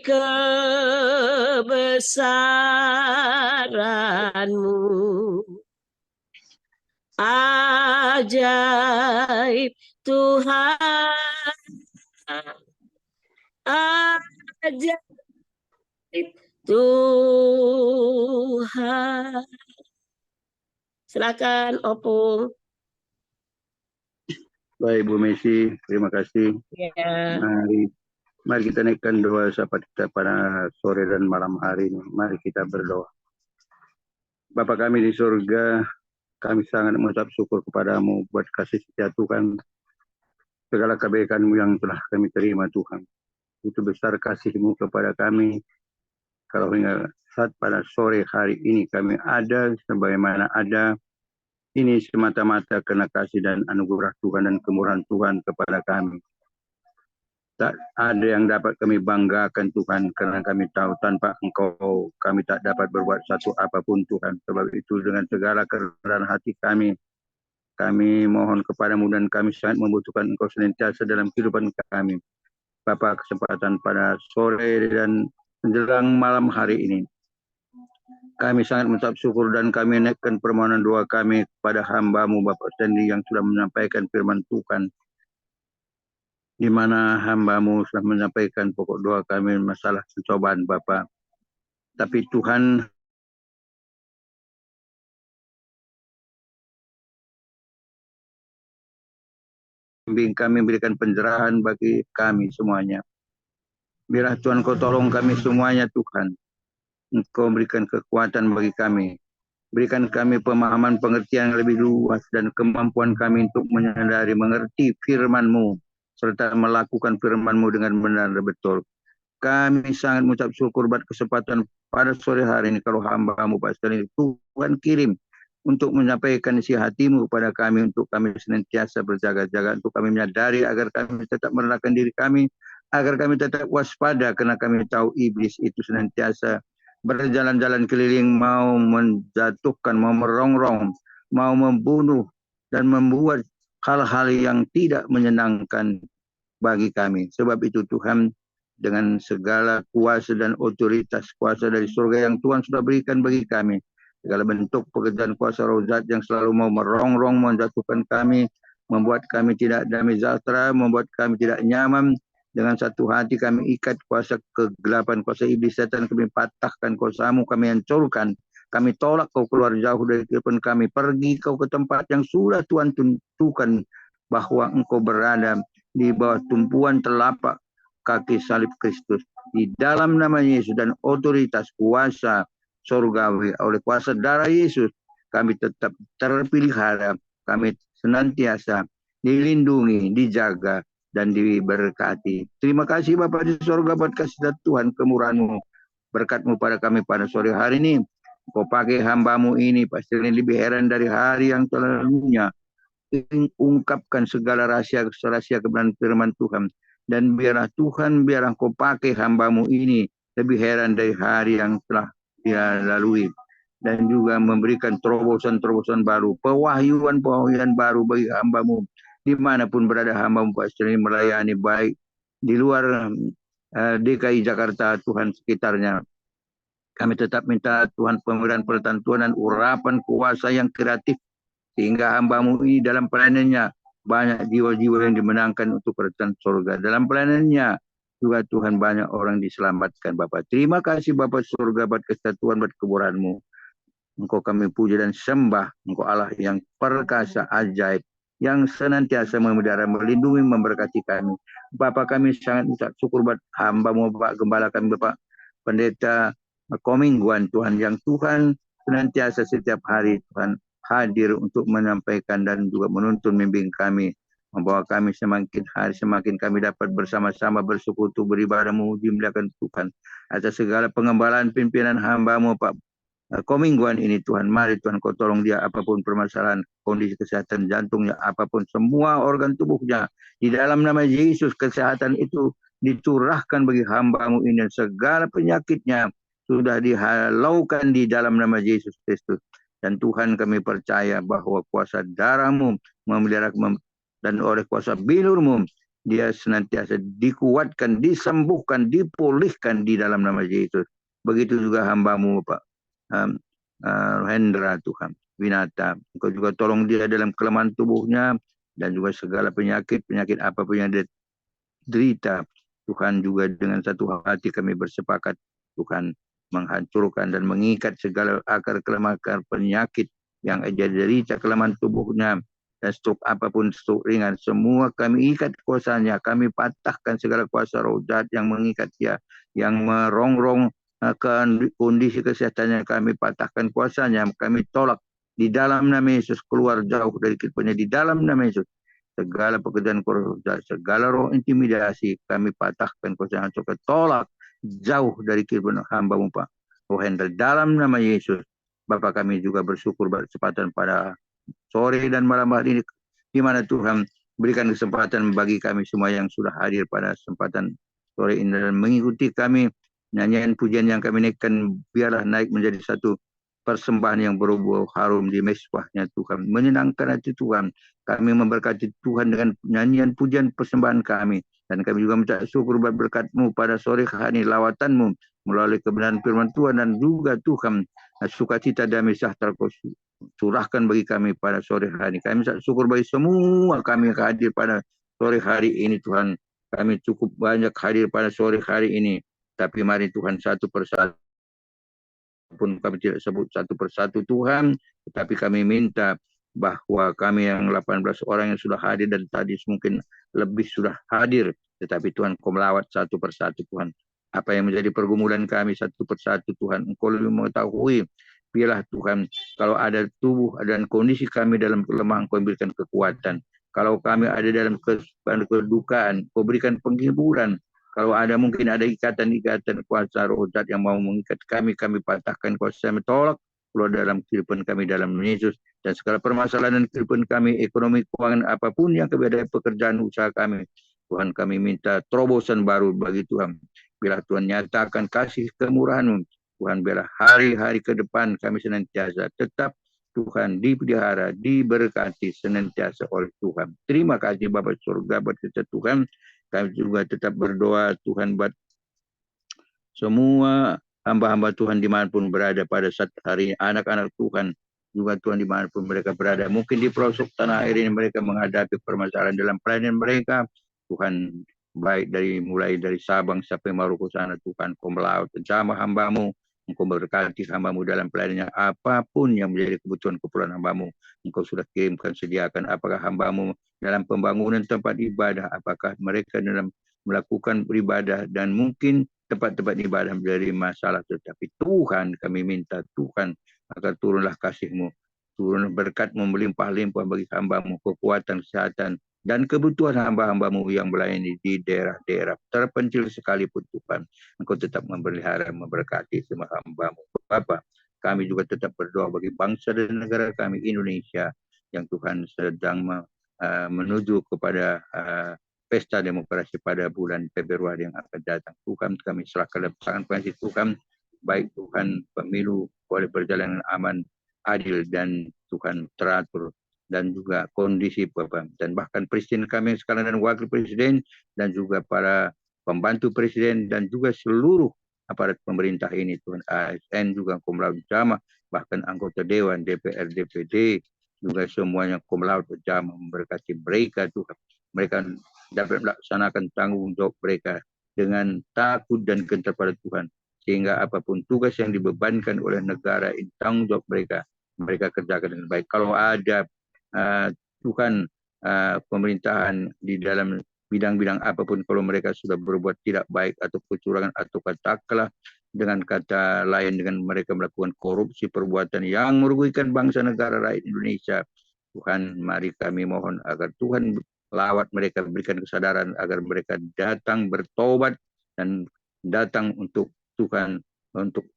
kebesaran-Mu. Ajaib Tuhan, ajaib Tuhan. Silakan Opung. Baik Bu Messi, terima kasih. Ya. Mari kita naikkan doa syafaat kita pada sore dan malam hari ini. Mari kita berdoa. Bapa kami di surga, kami sangat mengucap syukur kepadamu buat kasih setia Tuhan. Segala kebaikan-Mu yang telah kami terima Tuhan. Itu besar kasih-Mu kepada kami. Kalau hingga saat pada sore hari ini kami ada sebagaimana ada, ini semata-mata karena kasih dan anugerah Tuhan dan kemurahan Tuhan kepada kami. Tak ada yang dapat kami banggakan Tuhan, karena kami tahu tanpa Engkau kami tak dapat berbuat satu apapun Tuhan. Sebab itu dengan segala kerendahan hati kami mohon kepadamu dan kami sangat membutuhkan Engkau senantiasa dalam kehidupan kami. Bapa, kesempatan pada sore dan menjelang malam hari ini. Kami sangat mengucap syukur dan kami naikkan permohonan doa kami kepada hamba-Mu Bapak Sandy yang sudah menyampaikan firman Tuhan, di mana hamba-Mu sudah menyampaikan pokok doa kami masalah pencobaan Bapak. Tapi Tuhan, bimbing kami, berikan pencerahan bagi kami semuanya. Biarlah Tuhan Kau tolong kami semuanya Tuhan. Engkau berikan kekuatan bagi kami. Berikan kami pemahaman pengertian yang lebih luas dan kemampuan kami untuk menyadari, mengerti firman-Mu, serta melakukan firman-Mu dengan benar dan betul. Kami sangat mengucap syukur buat kesempatan pada sore hari ini kalau hamba-Mu Pak Sekali Tuhan kirim untuk menyampaikan isi hati-Mu kepada kami, untuk kami senantiasa berjaga-jaga, untuk kami menyadari agar kami tetap merendahkan diri kami, agar kami tetap waspada, karena kami tahu iblis itu senantiasa berjalan-jalan keliling, mau menjatuhkan, mau merongrong, mau membunuh, dan membuat hal-hal yang tidak menyenangkan bagi kami. Sebab itu Tuhan, dengan segala kuasa dan otoritas kuasa dari surga yang Tuhan sudah berikan bagi kami, segala bentuk pekerjaan kuasa roh jahat yang selalu mau merongrong, menjatuhkan kami, membuat kami tidak damai sejahtera, membuat kami tidak nyaman, dengan satu hati kami ikat kuasa kegelapan, kuasa iblis setan, kami patahkan kuasa-Mu, kami hancurkan, kami tolak Kau keluar jauh dari kehidupan kami. Pergi Kau ke tempat yang sudah Tuhan tentukan bahwa Engkau berada di bawah tumpuan telapak kaki salib Kristus. Di dalam nama Yesus dan otoritas kuasa surgawi, oleh kuasa darah Yesus, kami tetap terpelihara, kami senantiasa dilindungi, dijaga, dan diberkati. Terima kasih Bapa di surga buat kasih Tuhan, kemurahan-Mu, berkat-Mu pada kami pada sore hari ini. Kau pakai hamba-Mu ini, pasti ini lebih heran dari hari yang lalunya. Ungkapkan segala rahasia kebenaran firman Tuhan. Dan biarlah Tuhan, biarlah Kau pakai hamba-Mu ini lebih heran dari hari yang telah dia lalui. Dan juga memberikan terobosan-terobosan baru, pewahyuan-pewahyuan baru bagi hamba-Mu, dimanapun berada hamba-Mu Pak Sri melayani, baik di luar DKI Jakarta, Tuhan sekitarnya. Kami tetap minta Tuhan pemberian pertentuan dan urapan kuasa yang kreatif, sehingga hamba-Mu ini dalam pelayanannya banyak jiwa-jiwa yang dimenangkan untuk kerajaan surga. Dalam pelayanannya juga Tuhan banyak orang diselamatkan Bapak. Terima kasih Bapak surga buat kesatuan, buat kemurahan-Mu. Engkau kami puji dan sembah. Engkau Allah yang perkasa, ajaib, yang senantiasa memelihara, melindungi, memberkati kami. Bapak kami sangat mengucap syukur buat hamba-Mu Bapak Gembala kami Bapak Pendeta Komingguan Tuhan, yang Tuhan senantiasa setiap hari Tuhan hadir untuk menyampaikan dan juga menuntun membimbing kami, membawa kami semakin hari semakin kami dapat bersama-sama bersekutu, beribadah, memuji, memuliakan Tuhan atas segala pengembalaan pimpinan hamba-Mu Pak Komingguan ini Tuhan. Mari Tuhan Kau tolong dia, apapun permasalahan, kondisi kesehatan jantungnya, apapun semua organ tubuhnya, di dalam nama Yesus kesehatan itu dicurahkan bagi hamba-Mu ini, dan segala penyakitnya sudah dihalaukan di dalam nama Yesus Kristus. Dan Tuhan kami percaya bahwa kuasa darah-Mu memelihara, dan oleh kuasa bilur-Mu dia senantiasa dikuatkan, disembuhkan, dipulihkan di dalam nama Yesus. Begitu juga hamba-Mu Pak Hendra Tuhan Winata, Engkau juga tolong dia dalam kelemahan tubuhnya, dan juga segala penyakit apapun yang dia derita. Tuhan juga dengan satu hati kami bersepakat Tuhan menghancurkan dan mengikat segala akar kelemahan penyakit yang dia derita, kelemahan tubuhnya, dan stroke apapun, stroke ringan, semua kami ikat kuasanya. Kami patahkan segala kuasa roh jahat yang mengikat dia, yang merongrong kondisi kesehatannya, kami patahkan kuasanya, kami tolak di dalam nama Yesus, keluar jauh dari kehidupannya di dalam nama Yesus. Segala pekerjaan roh jahat, segala roh intimidasi, kami patahkan kuasanya, tolak jauh dari kehidupan hamba-Mu Pak Rohendra dalam nama Yesus. Bapak kami juga bersyukur berkesempatan pada sore dan malam hari ini, di mana Tuhan berikan kesempatan bagi kami semua yang sudah hadir pada kesempatan sore ini dan mengikuti kami. Nyanyian pujian yang kami naikkan biarlah naik menjadi satu persembahan yang berbau harum di mezbahnya Tuhan, menyenangkan hati Tuhan. Kami memberkati Tuhan dengan nyanyian pujian persembahan kami, Dan kami juga minta syukur buat berkat-Mu pada sore hari ini, lawatan-Mu melalui kebenaran firman Tuhan, dan juga Tuhan sukacita damai sejahtera Kau curahkan bagi kami pada sore hari ini. Kami minta syukur bagi semua kami yang hadir pada sore hari ini Tuhan. Kami cukup banyak hadir pada sore hari ini, tapi mari Tuhan satu persatu pun kami tidak sebut satu persatu Tuhan, tetapi kami minta bahwa kami yang 18 orang yang sudah hadir dan tadi mungkin lebih sudah hadir, tetapi Tuhan Kau melawat satu persatu Tuhan. Apa yang menjadi pergumulan kami satu persatu Tuhan, Engkau lebih mengetahui. Biarlah Tuhan, kalau ada tubuh dan kondisi kami dalam kelemahan, Kau berikan kekuatan. Kalau kami ada dalam kedukaan, Kau berikan penghiburan. Kalau ada mungkin ada ikatan-ikatan kuasa roh jahat yang mau mengikat kami patahkan kuasa, kami tolak keluar dalam kehidupan kami dalam Yesus. Dan segala permasalahan kehidupan kami, ekonomi, keuangan, apapun yang keberadaan pekerjaan usaha kami, Tuhan kami minta terobosan baru bagi Tuhan. Bila Tuhan nyatakan kasih kemurahan-Mu, Tuhan biarlah hari-hari ke depan kami senantiasa tetap Tuhan dipelihara, diberkati senantiasa oleh Tuhan. Terima kasih Bapa surga buat kita Tuhan. Kami juga tetap berdoa Tuhan buat semua hamba-hamba Tuhan dimanapun berada pada saat hari ini. Anak-anak Tuhan juga Tuhan dimanapun mereka berada. Mungkin di pelosok tanah air ini mereka menghadapi permasalahan dalam pelayanan mereka. Tuhan baik mulai dari Sabang sampai Maluku sana Tuhan Kau melawat bersama hamba-Mu. Engkau berkati hamba-Mu dalam pelayanannya, apapun yang menjadi kebutuhan keperluan hamba-Mu, Engkau sudah kirimkan, sediakan. Apakah hamba-Mu dalam pembangunan tempat ibadah, apakah mereka dalam melakukan beribadah, dan mungkin tempat-tempat ibadah menjadi masalah, tetapi Tuhan kami minta Tuhan agar turunlah kasih-Mu, turun berkat-Mu melimpah-limpah bagi hamba-Mu, kekuatan, kesehatan, dan kebutuhan hamba-hamba-Mu yang melayani di daerah-daerah terpencil sekalipun Tuhan. Engkau tetap memelihara, memberkati semua hamba-Mu. Bapa, kami juga tetap berdoa bagi bangsa dan negara kami Indonesia yang Tuhan sedang menuju kepada pesta demokrasi pada bulan Februari yang akan datang. Tuhan kami serahkan dalam tangan pengasih Tuhan, baik Tuhan pemilu boleh berjalan aman, adil, dan Tuhan teratur, dan juga kondisi Bapak, dan bahkan presiden kami sekarang dan wakil presiden, dan juga para pembantu presiden, dan juga seluruh aparat pemerintah ini Tuhan, ASN juga Kau melawat bersama, bahkan anggota Dewan, DPR, DPD, juga semuanya Kau melawat bersama, memberkati mereka Tuhan. Mereka dapat melaksanakan tanggung jawab mereka dengan takut dan gentar pada Tuhan, sehingga apapun tugas yang dibebankan oleh negara ini, tanggung jawab mereka kerjakan dengan baik. Kalau ada Tuhan pemerintahan di dalam bidang-bidang apapun, kalau mereka sudah berbuat tidak baik atau kecurangan, atau katakanlah dengan kata lain, dengan mereka melakukan korupsi, perbuatan yang merugikan bangsa negara rakyat Indonesia, Tuhan mari kami mohon agar Tuhan lawat mereka, berikan kesadaran agar mereka datang bertobat dan datang untuk Tuhan, untuk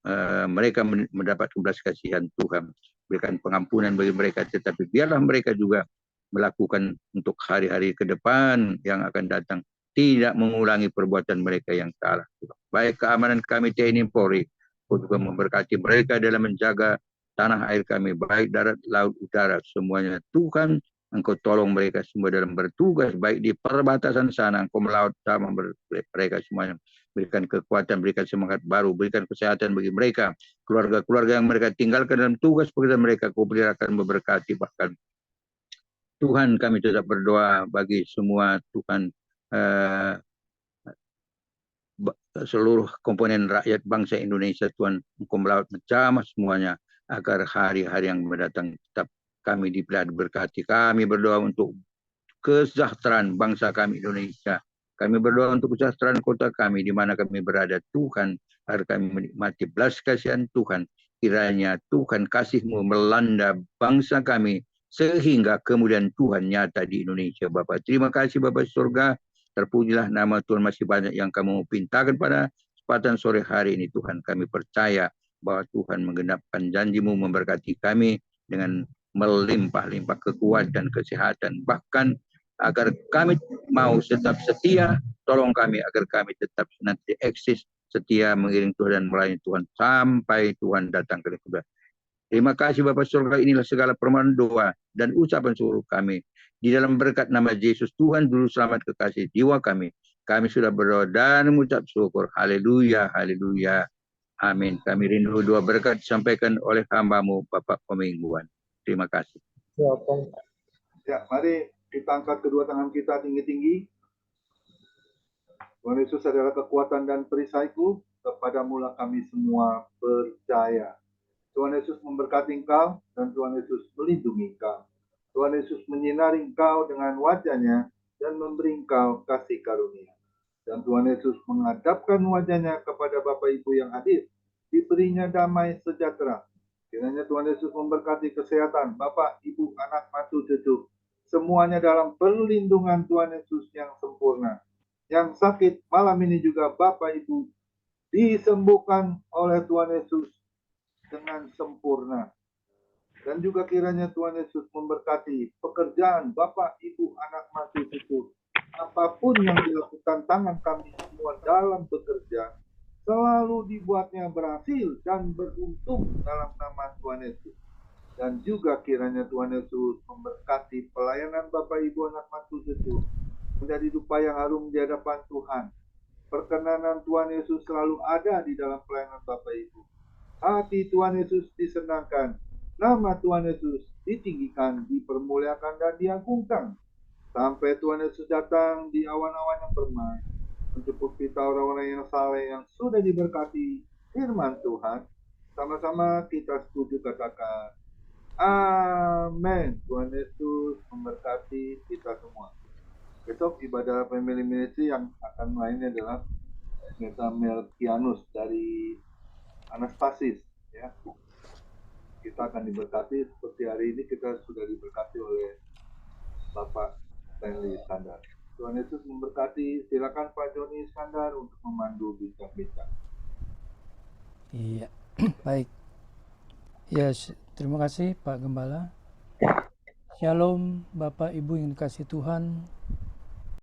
mereka mendapat belas kasihan Tuhan, berikan pengampunan bagi mereka, tetapi biarlah mereka juga melakukan untuk hari-hari ke depan yang akan datang, tidak mengulangi perbuatan mereka yang salah. Baik keamanan kami TNI Polri, juga memberkati mereka dalam menjaga tanah air kami, baik darat, laut, udara, semuanya Tuhan Engkau tolong mereka semua dalam bertugas, baik di perbatasan sana, Engkau melawat sama mereka semuanya. Berikan kekuatan, berikan semangat baru, berikan kesehatan bagi mereka, keluarga-keluarga yang mereka tinggalkan dalam tugas pekerjaan mereka, Kau peliharakan, memberkati. Bahkan Tuhan kami tetap berdoa bagi semua Tuhan, seluruh komponen rakyat bangsa Indonesia Tuhan, Engkau melawat bersama semuanya, agar hari-hari yang mendatang tetap kami dipelihara, berkati. Kami berdoa untuk kesejahteraan bangsa kami Indonesia. Kami berdoa untuk kesejahteraan kota kami di mana kami berada Tuhan, agar kami menikmati belas kasihan Tuhan. Kiranya Tuhan kasih-Mu melanda bangsa kami sehingga kemudian Tuhan nyata di Indonesia. Bapa, terima kasih Bapa surga. Terpujilah nama Tuhan, masih banyak yang Kamu pintakan pada kesempatan sore hari ini Tuhan. Kami percaya bahwa Tuhan menggenapkan janji-Mu, memberkati kami dengan melimpah-limpah kekuatan, kesehatan, bahkan agar kami mau tetap setia. Tolong kami agar kami tetap nanti eksis setia mengiring Tuhan dan melayani Tuhan sampai Tuhan datang ke surga. Terima kasih Bapa surga, inilah segala permohonan doa dan ucapan seluruh kami. Di dalam berkat nama Yesus Tuhan Juru Selamat kekasih jiwa kami, Kami sudah berdoa dan mengucap syukur. Haleluya, haleluya. Amin. Kami rindu dua berkat disampaikan oleh hamba-Mu Bapak Pemingguan. Terima kasih. Ya, Om. Ya, mari kita angkat kedua tangan kita tinggi-tinggi. Tuhan Yesus adalah kekuatan dan perisaiku, kepadamulah kami semua percaya. Tuhan Yesus memberkati engkau dan Tuhan Yesus melindungi engkau. Tuhan Yesus menyinari engkau dengan wajah-Nya dan memberi engkau kasih karunia. Dan Tuhan Yesus menghadapkan wajah-Nya kepada Bapak Ibu yang hadir, diberinya damai sejahtera. Kiranya Tuhan Yesus memberkati kesehatan Bapak, Ibu, anak, mantu, cucu, semuanya dalam perlindungan Tuhan Yesus yang sempurna. Yang sakit malam ini juga Bapak Ibu disembuhkan oleh Tuhan Yesus dengan sempurna. Dan juga kiranya Tuhan Yesus memberkati pekerjaan Bapak, Ibu, anak, mantu, cucu. Apapun yang dilakukan tangan kami semua dalam bekerja, selalu dibuatnya berhasil dan beruntung dalam nama Tuhan Yesus. Dan juga kiranya Tuhan Yesus memberkati pelayanan Bapak, Ibu, anak, mantu, cucu menjadi dupa yang harum di hadapan Tuhan. Perkenanan Tuhan Yesus selalu ada di dalam pelayanan Bapak Ibu. Hati Tuhan Yesus disenangkan. Nama Tuhan Yesus ditinggikan, dipermuliakan, dan diagungkan. Sampai Tuhan Yesus datang di awan-awan yang permai, menjemput kita orang-orang yang saleh yang sudah diberkati firman Tuhan. Sama-sama kita setuju katakan, amin. Tuhan Yesus memberkati kita semua. Besok ibadah family ministry yang akan lainnya adalah Pendeta Melkianus dari Anastasis, ya. Kita akan diberkati seperti hari ini kita sudah diberkati oleh Bapak Stanley Iskandar. Tuhan Yesus memberkati. Silakan Pak Joni Iskandar untuk memandu bincang-bincang. Iya, baik. Ya, terima kasih Pak Gembala. Shalom Bapak Ibu yang dikasihi Tuhan.